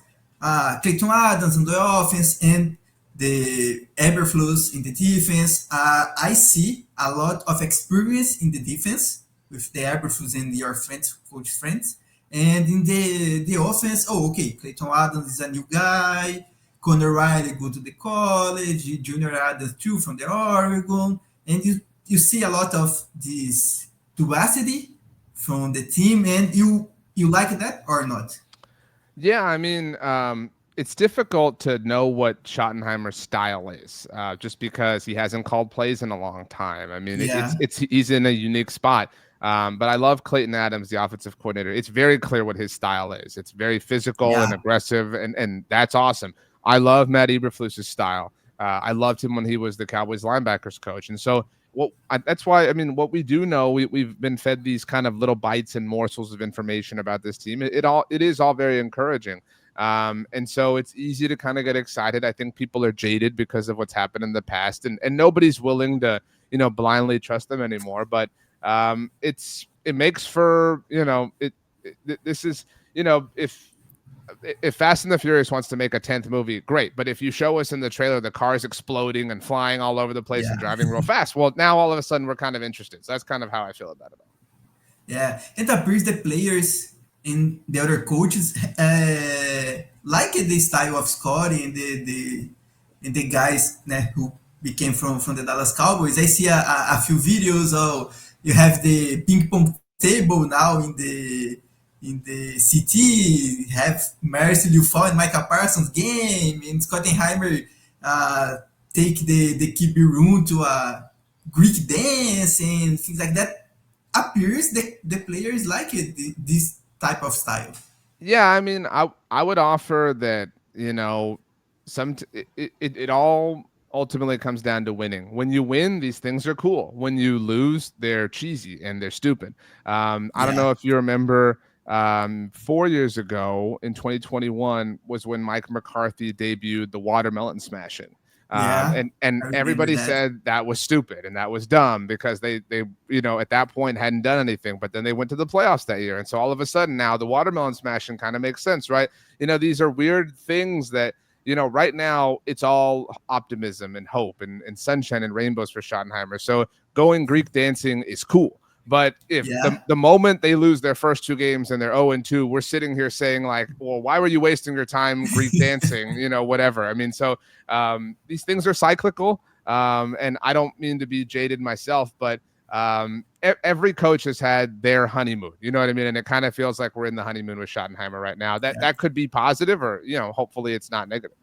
Clayton Adams on the offense and the Eberflus in the defense. I see a lot of experience in the defense with the Eberflus and your friends, coach friends. And in the offense, okay, Clayton Adams is a new guy. Conor Riley go to the college. Junior Adams too from the Oregon. And you see a lot of this diversity from the team. And you like that or not? Yeah, I mean, it's difficult to know what Schottenheimer's style is, just because he hasn't called plays in a long time. I mean, Yeah, he's in a unique spot. But I love Clayton Adams, the offensive coordinator. It's very clear what his style is. It's very physical and yeah, aggressive, and that's awesome. I love Matt Eberflus's style. I loved him when he was the Cowboys linebackers coach, and so that's why, I mean, what we do know, we've been fed these kind of little bites and morsels of information about this team. It is all very encouraging. And so it's easy to kind of get excited. I think people are jaded because of what's happened in the past, and nobody's willing to, blindly trust them anymore. But it makes for, this is, if Fast and the Furious wants to make a 10th movie, great. But if you show us in the trailer the cars exploding and flying all over the place and driving real fast, well, now all of a sudden we're kind of interested. So that's kind of how I feel about it. Yeah, it appears the players and the other coaches like the style of Scotty and the guys who became from the Dallas Cowboys. I see a few videos. You have the ping pong table now in the CT. Have Marcel Fall and Micah Parsons game, and Schottenheimer take the QB room to a Greek dance and things like that. Appears the players like it, this type of style. Yeah, I mean, I would offer that, it all ultimately comes down to winning. When you win, these things are cool. When you lose, they're cheesy and they're stupid. I don't know if you remember, 4 years ago in 2021 was when Mike McCarthy debuted the watermelon smashing. And everybody said that was stupid and that was dumb because they at that point hadn't done anything, but then they went to the playoffs that year. And so all of a sudden now the watermelon smashing kind of makes sense, right? These are weird things that, right now it's all optimism and hope and sunshine and rainbows for Schottenheimer. So going Greek dancing is cool. But if the moment they lose their first two games and they're 0-2, we're sitting here saying like, well, why were you wasting your time Greek dancing, whatever. I mean, so these things are cyclical. And I don't mean to be jaded myself, but every coach has had their honeymoon, you know what I mean? And it kind of feels like we're in the honeymoon with Schottenheimer right now. That could be positive or, hopefully it's not negative.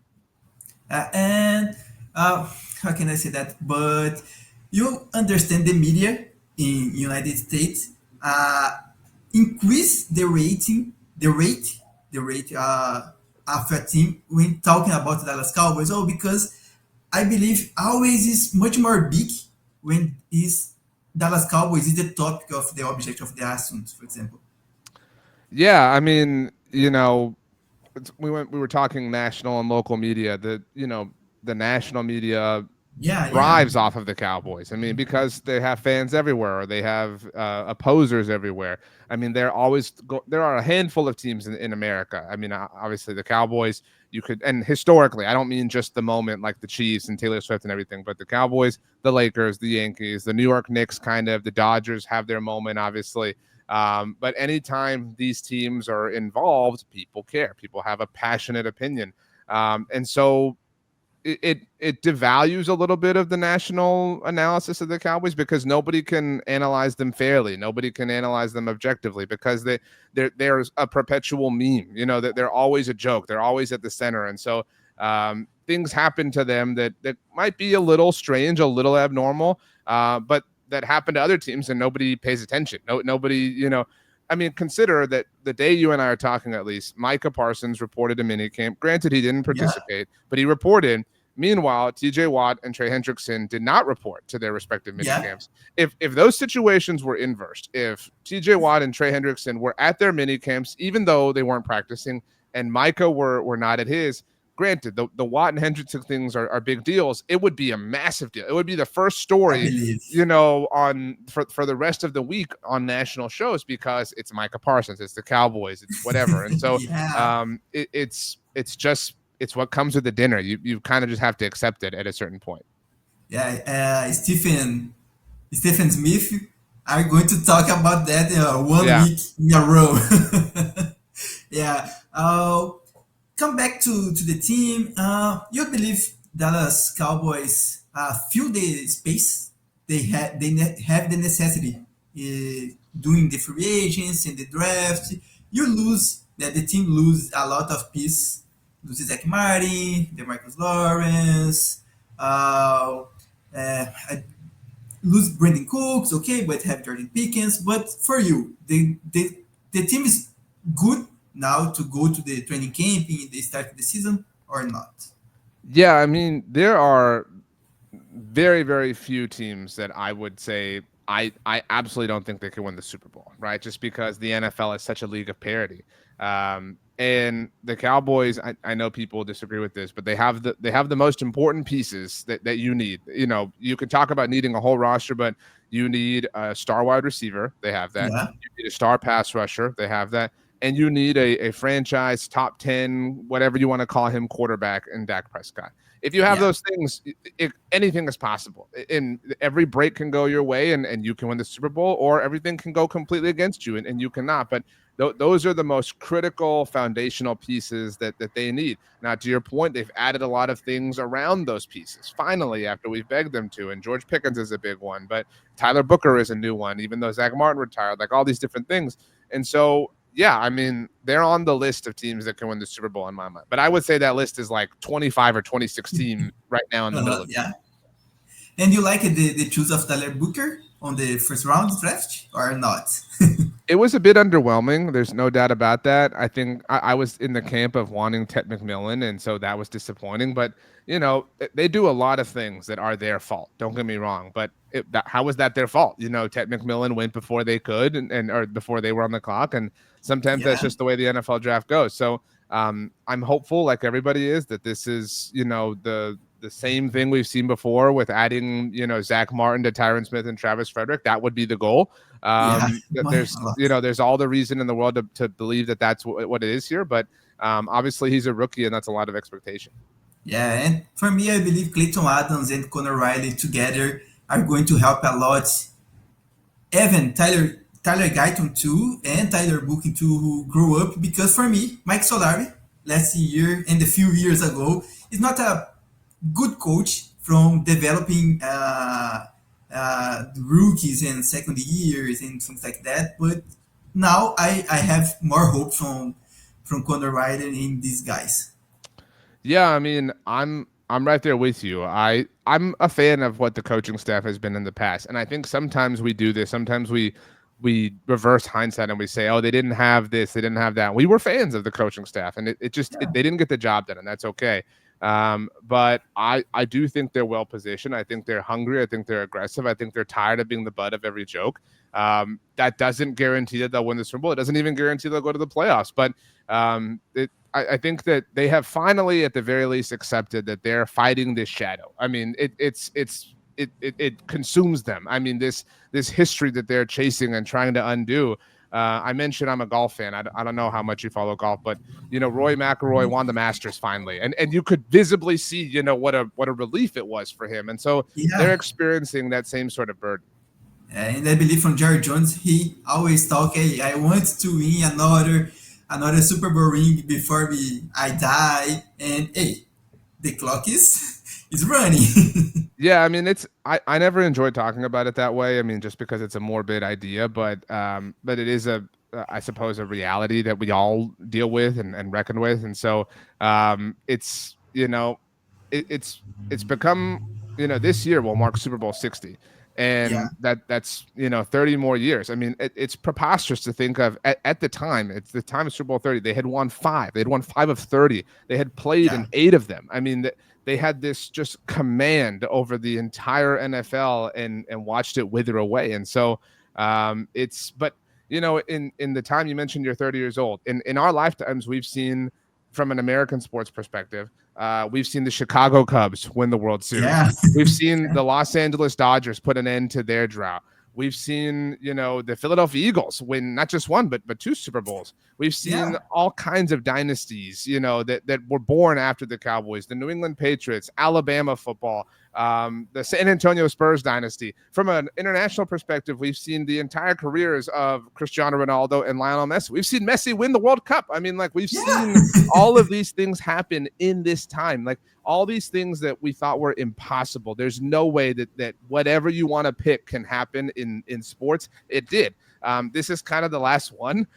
And how can I say that? But you understand the media in United States increase the rate of a team when talking about the Dallas Cowboys. Oh, because I believe always is much more big when is Dallas Cowboys is the topic of the object of the assumptions, for example. Yeah, I mean, we were talking national and local media. The national media thrives off of the Cowboys. I mean, because they have fans everywhere, or they have opposers everywhere. I mean, there are a handful of teams in America. I mean, obviously the Cowboys, and historically, I don't mean just the moment like the Chiefs and Taylor Swift and everything, but the Cowboys, the Lakers, the Yankees, the New York Knicks, kind of the Dodgers have their moment, obviously. But anytime these teams are involved, people care. People have a passionate opinion. And so it devalues a little bit of the national analysis of the Cowboys because nobody can analyze them fairly. Nobody can analyze them objectively because they're a perpetual meme, that they're always a joke. They're always at the center. And so things happen to them that might be a little strange, a little abnormal, but that happen to other teams and nobody pays attention. Nobody, I mean, consider that the day you and I are talking, at least, Micah Parsons reported a minicamp. Granted, he didn't participate, but he reported. Meanwhile, TJ Watt and Trey Hendrickson did not report to their respective minicamps. If those situations were inversed, if TJ Watt and Trey Hendrickson were at their minicamps, even though they weren't practicing, and Micah were not at his, granted, the Watt and Hendrickson things are big deals. It would be a massive deal. It would be the first story, on for the rest of the week on national shows because it's Micah Parsons, it's the Cowboys, it's whatever. And so it's what comes with the dinner. You kind of just have to accept it at a certain point. Yeah, Stephen Smith are going to talk about that week in a row. Come back to the team. You believe Dallas Cowboys fill the space they have the necessity doing the free agents and the draft. The team lose a lot of pieces. Loses Zach Martin, DeMarcus Lawrence, lose Brandon Cooks, okay, but have Jordan Pickens. But for you, the team is good now to go to the training camp in the start of the season or not? Yeah, I mean, there are very, very few teams that I would say I absolutely don't think they can win the Super Bowl, right? Just because the NFL is such a league of parity. And the Cowboys, I know people disagree with this, but they have the most important pieces that you need. You know, you can talk about needing a whole roster, but you need a star wide receiver. They have that. Yeah, You need a star pass rusher. They have that. And you need a franchise top 10, whatever you want to call him, quarterback in Dak Prescott. If you have yeah, those things, anything is possible. And every break can go your way, and you can win the Super Bowl, or everything can go completely against you, and you cannot. But those are the most critical foundational pieces that they need. Now, to your point, they've added a lot of things around those pieces, finally, after we've begged them to. And George Pickens is a big one, but Tyler Booker is a new one, even though Zach Martin retired, like all these different things. And so, yeah, I mean, they're on the list of teams that can win the Super Bowl in my mind. But I would say that list is like 25 or 26 teams right now in the middle of it. yeah. And you like the choose of Tyler Booker on the first round draft or not? It was a bit underwhelming. There's no doubt about that. I think I was in the camp of wanting Ted McMillan, and so that was disappointing. But you know, they do a lot of things that are their fault. Don't get me wrong, but how was that their fault? You know, Ted McMillan went before they could, and or before they were on the clock, and sometimes that's Yeah, just the way the NFL draft goes. So I'm hopeful, like everybody is, that this is the same thing we've seen before with adding Zach Martin to Tyron Smith and Travis Frederick. That would be the goal. yeah, There's a lot. there's all the reason in the world to believe that that's what it is here, but obviously he's a rookie and that's a lot of expectation. Yeah, and for me, I believe Clayton Adams and Conor Riley together are going to help a lot. Even Tyler Guyton too, and Tyler Booking too, who grew up, because for me, Mike Solari last year and a few years ago is not a good coach from developing rookies and second years and things like that. But now I have more hope from Conor Riley and these guys. Yeah, I mean, I'm right there with you. I'm a fan of what the coaching staff has been in the past, and I think sometimes we do this. Sometimes we reverse hindsight and we say, oh, they didn't have this, they didn't have that. We were fans of the coaching staff, and they didn't get the job done, and that's okay. But I do think they're well positioned. I think they're hungry. I think they're aggressive. I think they're tired of being the butt of every joke. That doesn't guarantee that they'll win the Super Bowl. It doesn't even guarantee they'll go to the playoffs. But I think that they have finally, at the very least, accepted that they're fighting this shadow. I mean, it consumes them. I mean, this history that they're chasing and trying to undo. I mentioned I'm a golf fan. I don't know how much you follow golf, but Rory McIlroy won the Masters finally, and you could visibly see what a relief it was for him, and so they're Yeah, experiencing that same sort of burden. and I believe from Jerry Jones, he always talk, hey, I want to win another Super Bowl ring before I die, and hey, the clock is running. Yeah, I mean, I never enjoyed talking about it that way. I mean, just because it's a morbid idea, but it is I suppose a reality that we all deal with and reckon with, and so it's it's become this year will mark Super Bowl 60, Yeah, and that's 30 more years. I mean, it's preposterous to think of at the time. It's the time of Super Bowl 30. They had won 5. They had won 5 of 30. They had played yeah, in 8 of them. I mean, they had this just command over the entire NFL and watched it wither away. And so but in the time you mentioned you're 30 years old, in our lifetimes, we've seen, from an American sports perspective, we've seen the Chicago Cubs win the World Series. yeah, We've seen the Los Angeles Dodgers put an end to their drought. We've seen, the Philadelphia Eagles win not just one, but 2 Super Bowls. We've seen yeah, all kinds of dynasties, that were born after the Cowboys, the New England Patriots, Alabama football, the San Antonio Spurs dynasty. From an international perspective, we've seen the entire careers of Cristiano Ronaldo and Lionel Messi. We've seen Messi win the World Cup. I mean, we've yeah, seen all of these things happen in this time. All these things that we thought were impossible. There's no way that whatever you want to pick can happen in sports. It did. This is kind of the last one.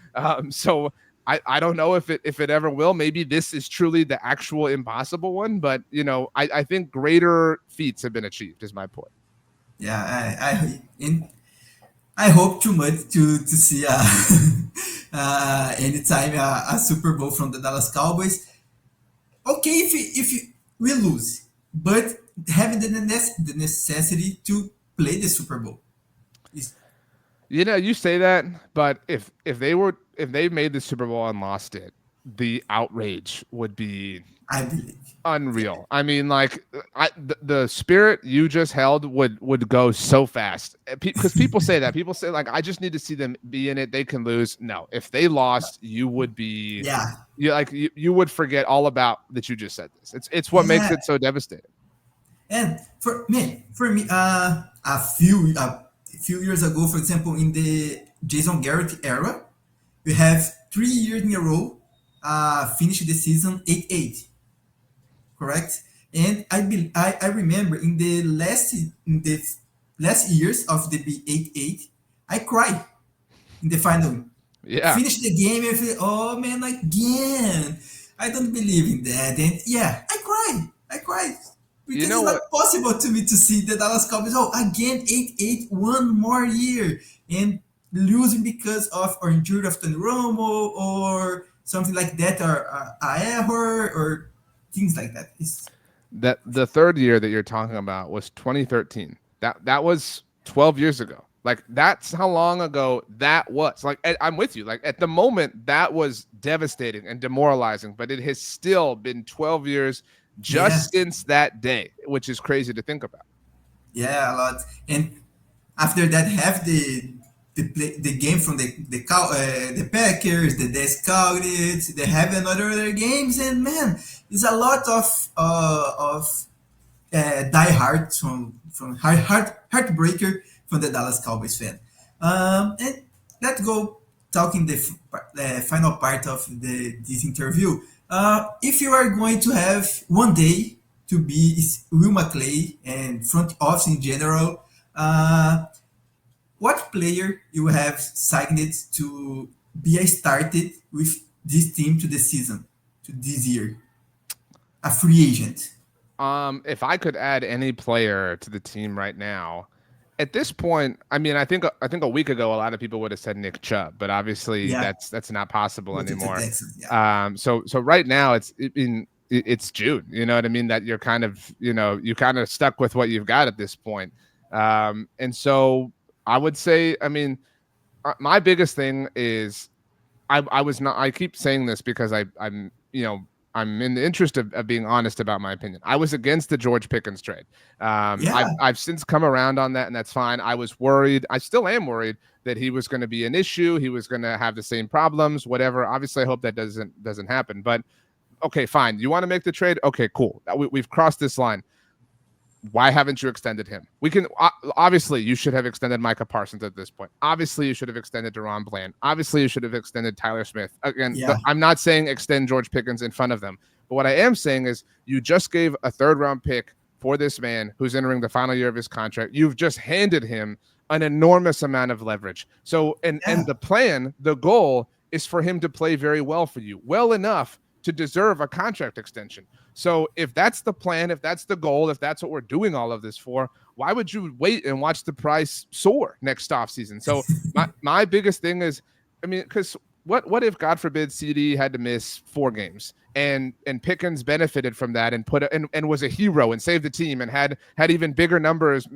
So I don't know if it ever will. Maybe this is truly the actual impossible one, but I think greater feats have been achieved, is my point. yeah. I hope too much to see anytime a Super Bowl from the Dallas Cowboys. Okay, if we lose, but having the necessity to play the Super Bowl. It's, You know, you say that, but if they made the Super Bowl and lost it, the outrage would be I believe. unreal. I mean, like, the spirit you just held would go so fast because people say that. People say like, I just need to see them be in it. They can lose. No, if they lost, you would be. Yeah. You would forget all about that. You just said this. It's what makes it so devastating. And for me, a few years ago, for example, in the Jason Garrett era, we have 3 years in a row, finish the season 8-8, correct? And I remember in the last years of the 8-8, I cried in the final. Yeah. Finish the game and feel, oh man, again. I don't believe in that. And yeah, I cried. Because You know it's what? not possible to me to see the Dallas Cowboys, oh, again, 8-8, one more year. And losing because of or injury of Tony Romo or something like that, or a error or things like that. That the third year that you're talking about was 2013. That was 12 years ago. Like, that's how long ago that was. Like, I'm with you. Like, at the moment, that was devastating and demoralizing, but it has still been 12 years just since that day, which is crazy to think about. Yeah, a lot. And after that, have the game from the Packers, the Scouted, they have other games, and man, it's a lot of die hard from heartbreaker from the Dallas Cowboys fan. And let's go talking the final part of this interview. If you are going to have one day to be Will McClay and front office in general, what player you have signed to be started with this team to the season, to this year? A free agent. If I could add any player to the team right now, at this point, I mean, I think a week ago, a lot of people would have said Nick Chubb, but obviously that's not possible anymore. So right now it's June. You know what I mean? That you're kind of stuck with what you've got at this point. And so I would say, I mean, my biggest thing is I keep saying this because I'm in the interest of being honest about my opinion. I was against the George Pickens trade. I've since come around on that, and that's fine. I was worried. I still am worried that he was going to be an issue. He was going to have the same problems, whatever. Obviously, I hope that doesn't happen. But okay, fine. You want to make the trade? Okay, cool. We've crossed this line. Why haven't you extended him? We can obviously you should have extended Micah Parsons at this point. Obviously, you should have extended Deron Bland. Obviously, you should have extended Tyler Smith. Again, I'm not saying extend George Pickens in front of them, but what I am saying is you just gave a third-round pick for this man who's entering the final year of his contract. You've just handed him an enormous amount of leverage. So, and the goal is for him to play very well for you, well enough to deserve a contract extension. So if that's the plan, if that's the goal, if that's what we're doing all of this for, why would you wait and watch the price soar next offseason? So my biggest thing is, I mean, because what if, God forbid, CD had to miss 4 games and Pickens benefited from that and was a hero and saved the team and had even bigger numbers,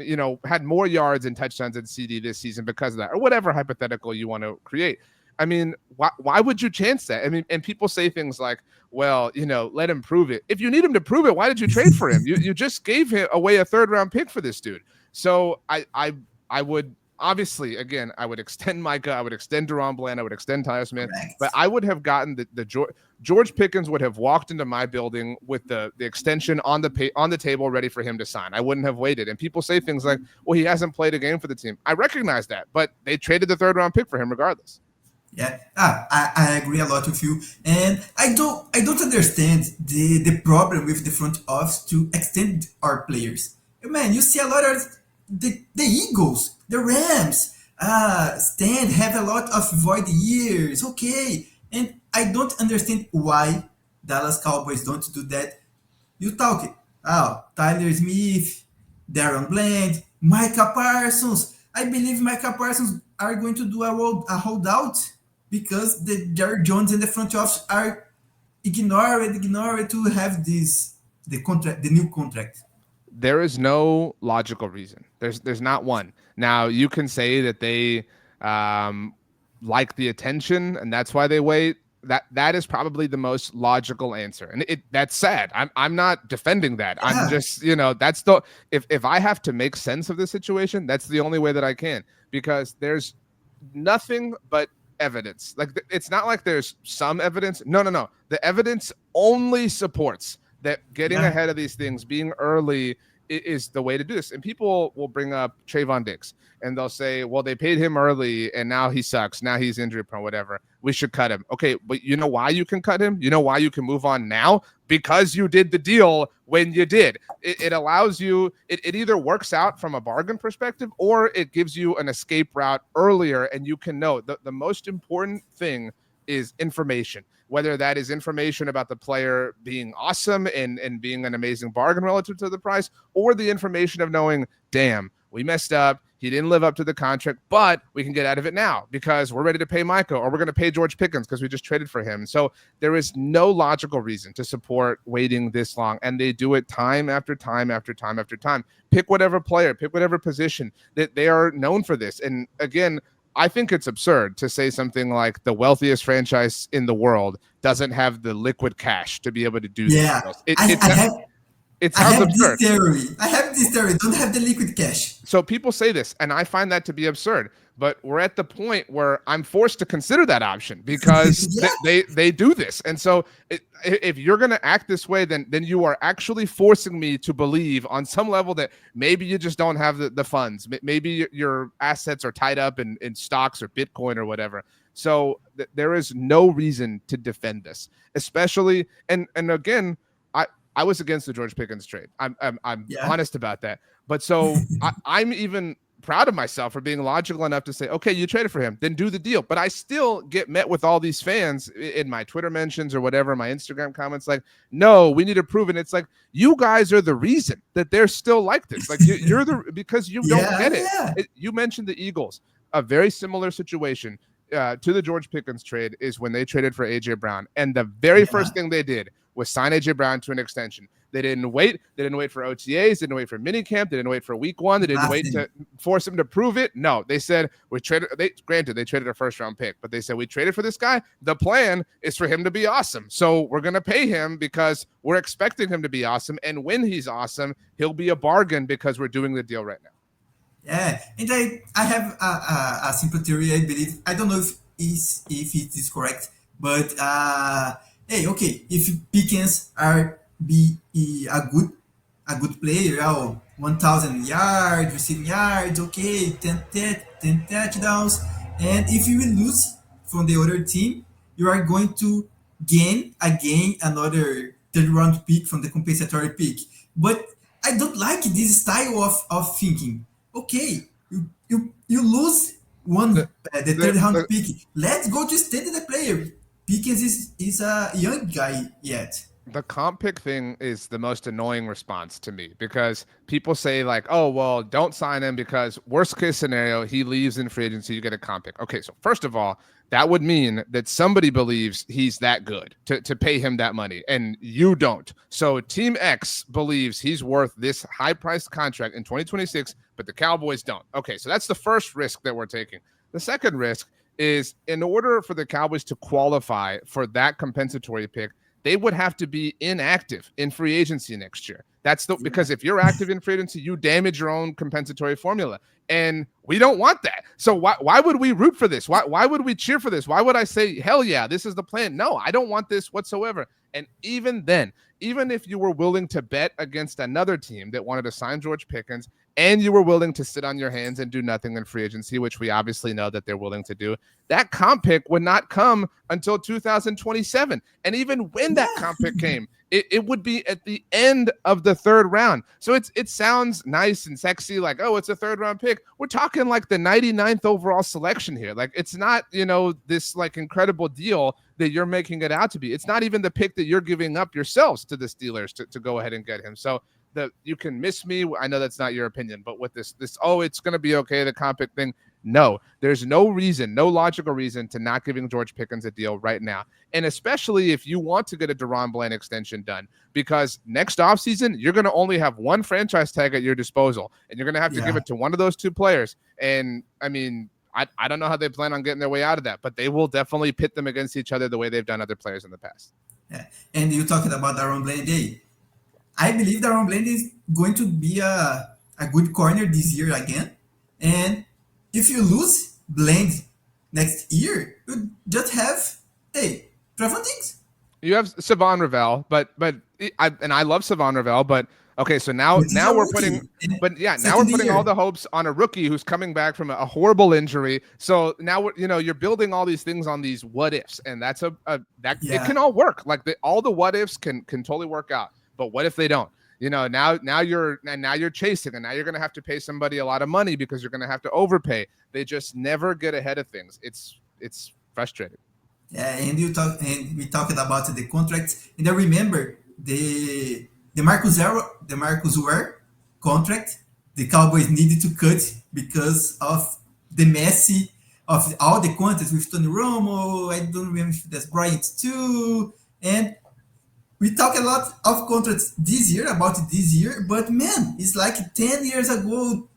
had more yards and touchdowns than CD this season because of that, or whatever hypothetical you want to create. I mean, why would you chance that? I mean, and people say things like, well, let him prove it. If you need him to prove it, why did you trade for him? You just gave away a third-round pick for this dude. So I would obviously, again, I would extend Micah, I would extend Deron Bland, I would extend Tyler Smith, but I would have gotten the George Pickens would have walked into my building with the extension on the table ready for him to sign. I wouldn't have waited. And people say things like, well, he hasn't played a game for the team. I recognize that, but they traded the third-round pick for him regardless. Yeah, I agree a lot with you, and I don't understand the problem with the front office to extend our players. Man, you see a lot of the Eagles, the Rams, have a lot of void years. Okay, and I don't understand why Dallas Cowboys don't do that. You talk it. Oh, Tyler Smith, Darren Bland, Micah Parsons. I believe Micah Parsons are going to do a holdout because the Jared Jones and the front office are ignored to have the new contract. There is no logical reason. There's not one. Now you can say that they like the attention and that's why they wait. That is probably the most logical answer, and that's sad. I'm not defending that. Yeah. I'm just, that's the if I have to make sense of this situation, that's the only way that I can, because there's nothing but evidence. Like, it's not like there's some evidence. No. The evidence only supports that getting ahead of these things, being early, is the way to do this. And people will bring up Trayvon Diggs and they'll say, well, they paid him early and now he sucks. Now he's injury prone, whatever. We should cut him. Okay, but you know why you can cut him? You know why you can move on now? Because you did the deal when you did. It allows you, it either works out from a bargain perspective or it gives you an escape route earlier, and you can know the most important thing is information. Whether that is information about the player being awesome and being an amazing bargain relative to the price, or the information of knowing, damn, we messed up. He didn't live up to the contract, but we can get out of it now because we're ready to pay Micah, or we're going to pay George Pickens because we just traded for him. So there is no logical reason to support waiting this long. And they do it time after time after time after time. Pick whatever player, pick whatever position, that they are known for this. And again, I think it's absurd to say something like the wealthiest franchise in the world doesn't have the liquid cash to be able to do this. It sounds absurd. I have this theory. Don't have the liquid cash. So people say this, and I find that to be absurd. But we're at the point where I'm forced to consider that option because they do this. And so if you're going to act this way, then you are actually forcing me to believe on some level that maybe you just don't have the funds. Maybe your assets are tied up in stocks or Bitcoin or whatever. So there is no reason to defend this, especially. And again, I was against the George Pickens trade. I'm honest about that. But so I'm even proud of myself for being logical enough to say, okay, you traded for him, then do the deal. But I still get met with all these fans in my Twitter mentions or whatever, my Instagram comments, like, no, we need to prove it. It's like, you guys are the reason that they're still like this. Like, you're because you don't get it. You mentioned the Eagles. A very similar situation to the George Pickens trade is when they traded for AJ Brown. And the very first thing they did was sign AJ Brown to an extension. They didn't wait. They didn't wait for OTAs. They didn't wait for minicamp. They didn't wait for week one. They didn't wait to force him to prove it. No, they said we traded. Granted, they traded a first-round pick, but they said we traded for this guy. The plan is for him to be awesome. So we're going to pay him because we're expecting him to be awesome. And when he's awesome, he'll be a bargain because we're doing the deal right now. Yeah, and I have a simple theory. I believe, I don't know if it is correct, but hey, okay, if Pickens be a good player, 1,000 yards, receiving yards, okay, 10 touchdowns, and if you will lose from the other team, you are going to gain again another third round pick from the compensatory pick. But I don't like this style of thinking. Okay, you lose the third round pick. Let's go to extend the player. Pickens is a young guy yet. The comp pick thing is the most annoying response to me because people say like, oh, well, don't sign him because worst case scenario, he leaves in free agency, you get a comp pick. Okay, so first of all, that would mean that somebody believes he's that good to pay him that money, and you don't. So Team X believes he's worth this high-priced contract in 2026, but the Cowboys don't. Okay, so that's the first risk that we're taking. The second risk is in order for the Cowboys to qualify for that compensatory pick, they would have to be inactive in free agency next year. Because if you're active in free agency, you damage your own compensatory formula. And we don't want that. So why would we root for this? Why would we cheer for this? Why would I say, hell yeah, this is the plan? No, I don't want this whatsoever. And even then, even if you were willing to bet against another team that wanted to sign George Pickens and you were willing to sit on your hands and do nothing in free agency, which we obviously know that they're willing to do, that comp pick would not come until 2027. And even when that comp pick came, it would be at the end of the third round. So it sounds nice and sexy, like, oh, it's a third round pick. We're talking like the 99th overall selection here. Like, it's not, this like incredible deal that you're making it out to be. It's not even the pick that you're giving up yourselves to the Steelers to go ahead and get him. So you can miss me. I know that's not your opinion, but with this, it's going to be okay, the comp pick thing. No, there's no reason, no logical reason to not giving George Pickens a deal right now. And especially if you want to get a DaRon Bland extension done, because next offseason, you're going to only have one franchise tag at your disposal, and you're going to have to give it to one of those two players. And I mean, I don't know how they plan on getting their way out of that, but they will definitely pit them against each other the way they've done other players in the past. Yeah. And you talking about DaRon Bland. I believe DaRon Bland is going to be a good corner this year again. And if you lose Bland next year, you just have, Trevon Diggs. You have Savon Ravel, I love Savon Ravel, but okay, so now we're putting all the hopes on a rookie who's coming back from a horrible injury. So now you're building all these things on these what ifs, and it can all work. Like all the what ifs can totally work out. But what if they don't? Now you're chasing, and now you're going to have to pay somebody a lot of money because you're going to have to overpay. They just never get ahead of things. It's frustrating. Yeah, and we talked about the contracts, and I remember the Marcus Ware contract. The Cowboys needed to cut because of the messy of all the contracts with Tony Romo. I don't remember if that's Bryant too, and we talk a lot of contracts this year, but man, it's like 10 years ago,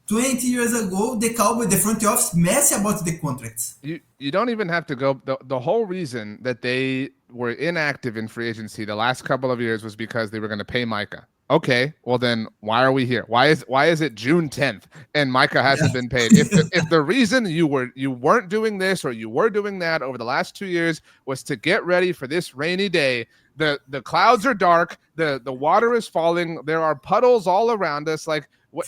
20 years ago, the Cowboys, the front office, messy about the contracts. You don't even have to go. The whole reason that they were inactive in free agency the last couple of years was because they were going to pay Micah. Okay, well then why are we here? Why is it June 10th and Micah hasn't been paid? If the reason you weren't doing this or you were doing that over the last 2 years was to get ready for this rainy day, the clouds are dark, the water is falling, there are puddles all around us,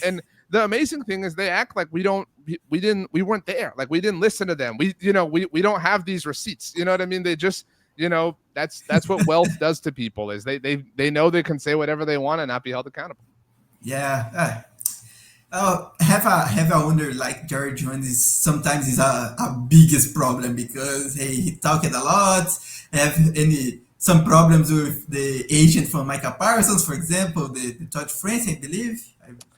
and the amazing thing is they act like we weren't there, like we didn't listen to them. We don't have these receipts. You know what I mean? They just that's what wealth does to people, is they know they can say whatever they want and not be held accountable. Yeah. Have a wonder, like Jerry Jones sometimes is a biggest problem because he talked a lot, have some problems with the agent from Micah Parsons, for example, the Todd France, I believe.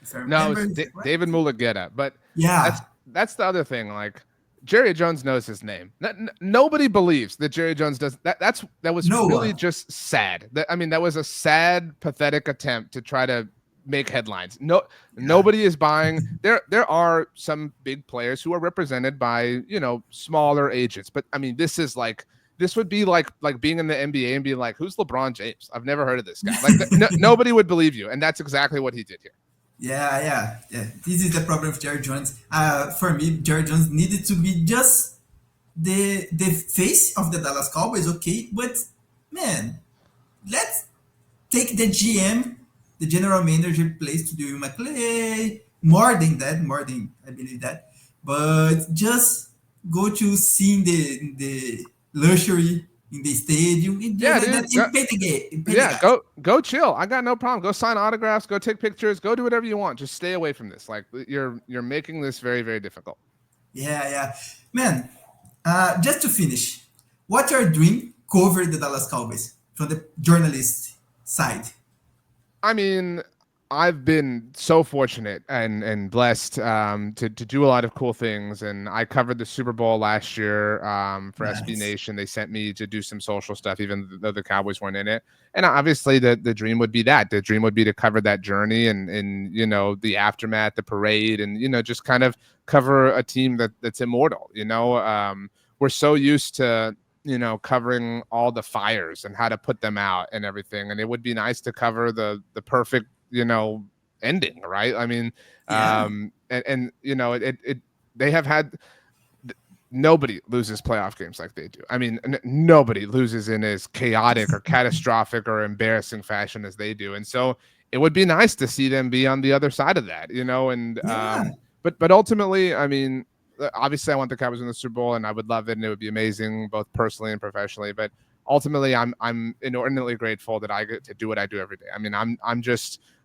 If I remember, no, it's David Mulugeta, but yeah, that's the other thing. Like Jerry Jones knows his name. Nobody believes that Jerry Jones does that. That was really just sad. That was a sad, pathetic attempt to try to make headlines. Nobody is buying. There are some big players who are represented by smaller agents, but this would be like being in the NBA and being like, who's LeBron James? I've never heard of this guy. Nobody would believe you, and that's exactly what he did here. Yeah. This is the problem with Jerry Jones. For me, Jerry Jones needed to be just the face of the Dallas Cowboys, okay? But man, let's take the GM, the general manager place to do McClay. More than I believe that. But just go to seeing the luxury in the stadium. Go chill. I got no problem. Go sign autographs. Go take pictures. Go do whatever you want. Just stay away from this. Like you're making this very, very difficult. Yeah, man. Just to finish, what's your dream cover the Dallas Cowboys from the journalist side? I've been so fortunate and blessed to do a lot of cool things. And I covered the Super Bowl last year for SB Nation. They sent me to do some social stuff, even though the Cowboys weren't in it. And obviously the dream would be that. The dream would be to cover that journey and the aftermath, the parade, and, just kind of cover a team that's immortal. We're so used to, covering all the fires and how to put them out and everything. And it would be nice to cover the perfect, ending, right? They have had, nobody loses playoff games like they do. Nobody loses in as chaotic or catastrophic or embarrassing fashion as they do. And so it would be nice to see them be on the other side of that, but ultimately, obviously I want the Cowboys in the Super Bowl and I would love it and it would be amazing both personally and professionally, but ultimately I'm inordinately grateful that I get to do what I do every day.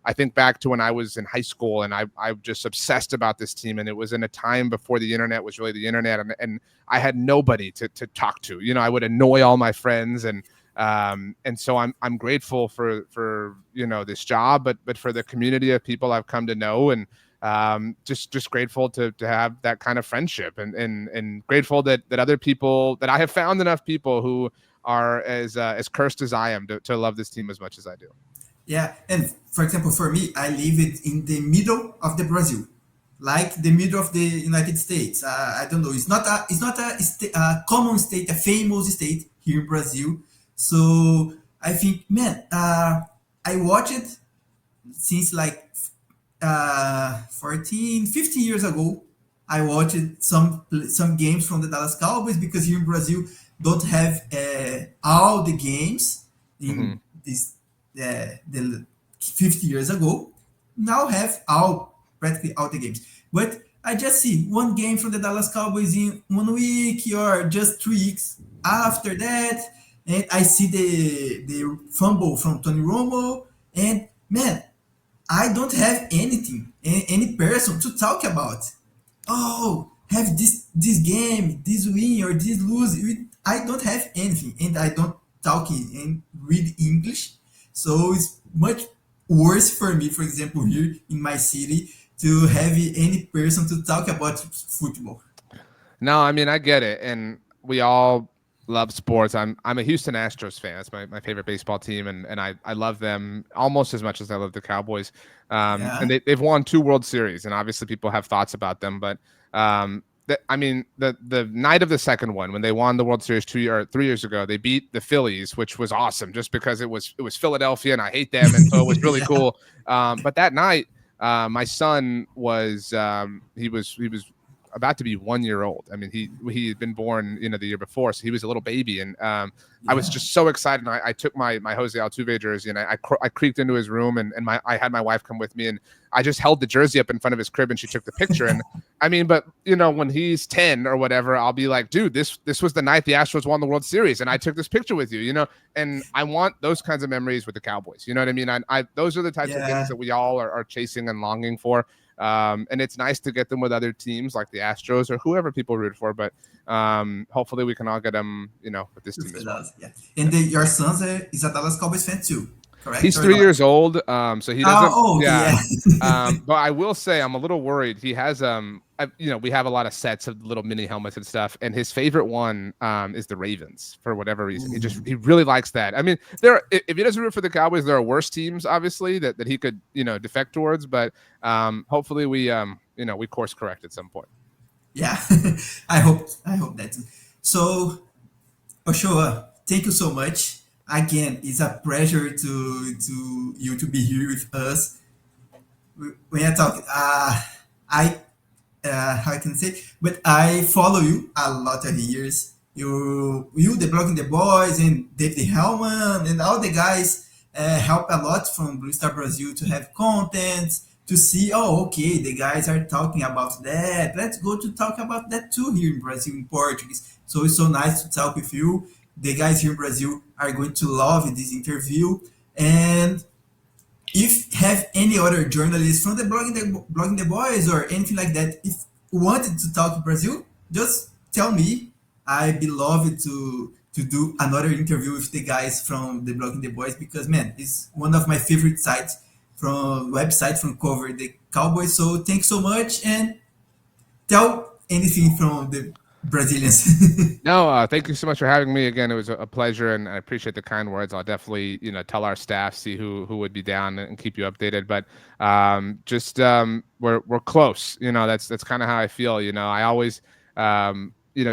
I think back to when I was in high school and I'm just obsessed about this team, and it was in a time before the internet was really the internet, and I had nobody to talk to. I would annoy all my friends, and so I'm grateful for this job, but for the community of people I've come to know, and just grateful to have that kind of friendship, and grateful that other people, that I have found enough people who are as cursed as I am to love this team as much as I do. Yeah, and for example, for me, I live it in the middle of the Brazil, like the middle of the United States. I don't know. It's not a common state, a famous state here in Brazil. So I think, man, I watch it since like 14, 15 years ago. I watched some games from the Dallas Cowboys because here in Brazil don't have all the games in this the 50 years ago. Now have practically all the games, but I just see one game from the Dallas Cowboys in 1 week or just 3 weeks after that, and I see the fumble from Tony Romo, and man, I don't have anything, any person to talk about. Oh, have this game, this win or this lose. I don't have anything, and I don't talk and read English, so it's much worse for me, for example, here in my city, to have any person to talk about football. No, I mean, I get it, and we all love sports. I'm a Houston Astros fan. That's my favorite baseball team, and I love them almost as much as I love the Cowboys. And they've won 2 World Series, and obviously people have thoughts about them, but I mean, the night of the second one, when they won the World Series 3 years ago, they beat the Phillies, which was awesome, just because it was Philadelphia, and I hate them, and so it was really cool. But that night, my son was he was about to be 1 year old. I mean, he had been born, the year before, so he was a little baby, and I was just so excited. And I took my Jose Altuve jersey, and I creaked into his room, and I had my wife come with me, and I just held the jersey up in front of his crib, and she took the picture. And I mean, but when he's 10 or whatever, I'll be like, dude, this was the night the Astros won the World Series, and I took this picture with you, and I want those kinds of memories with the Cowboys. You know what I mean? I those are the types of things that we all are chasing and longing for. And it's nice to get them with other teams like the Astros or whoever people root for, but hopefully we can all get them, with this team as well. Yeah. And your son is a Dallas Cowboys fan too, correct? He's 3 years old, so he doesn't. Yeah. But I will say I'm a little worried. He has we have a lot of sets of little mini helmets and stuff, and his favorite one is the Ravens for whatever reason. Ooh. He really likes that. I mean, if he doesn't root for the Cowboys, there are worse teams obviously that he could defect towards, but hopefully we course correct at some point. Yeah, I hope that. So, Ochoa, thank you so much. Again, it's a pleasure to you to be here with us. When I talk, how I can say, but I follow you a lot of years. You, the Blogging the Boys and David Hellman and all the guys help a lot from Blue Star Brasil to have content, to see, okay, the guys are talking about that. Let's go to talk about that too here in Brazil in Portuguese. So it's so nice to talk with you. The guys here in Brazil are going to love this interview. And if have any other journalists from the Blogging the Boys or anything like that, if wanted to talk Brazil, just tell me. I'd be loved to do another interview with the guys from the Blogging the Boys, because man, it's one of my favorite websites from cover the Cowboys. So thanks so much, and tell anything from the Brazilians. No, thank you so much for having me again. It was a pleasure, and I appreciate the kind words. I'll definitely, tell our staff, see who would be down, and keep you updated. But we're close. That's kind of how I feel. I always,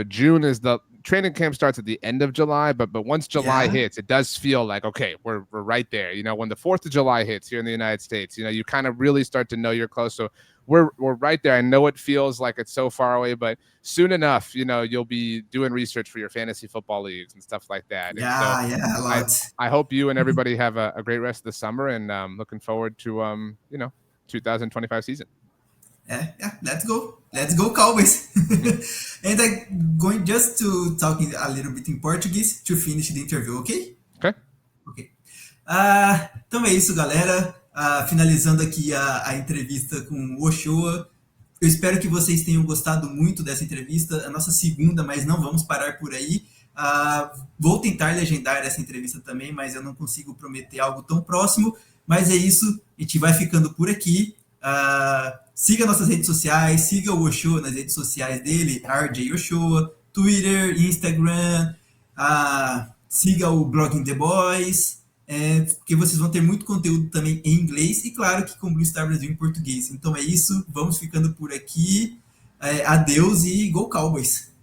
June is the training camp starts at the end of July, but once July hits, it does feel like, okay, we're right there. When the 4th of July hits here in the United States, you kind of really start to know you're close. So we're right there. I know it feels like it's so far away, but soon enough, you'll be doing research for your fantasy football leagues and stuff like that. A lot. I hope you and everybody have a great rest of the summer, and looking forward to 2025 season. Yeah, let's go Cowboys. And I'm going just to talk a little bit in Portuguese to finish the interview, ok? Ok. Então é isso, galera. Finalizando aqui a entrevista com o Ochoa. Eu espero que vocês tenham gostado muito dessa entrevista, a nossa segunda, mas não vamos parar por aí. Vou tentar legendar essa entrevista também, mas eu não consigo prometer algo tão próximo. Mas é isso, a gente vai ficando por aqui. Siga nossas redes sociais, siga o Ochoa nas redes sociais dele, RJ Ochoa, Twitter, Instagram, siga o Blogging The Boys, porque vocês vão ter muito conteúdo também em inglês e, claro, que com Blue Star Brasil em português. Então é isso, vamos ficando por aqui. Adeus e Go Cowboys!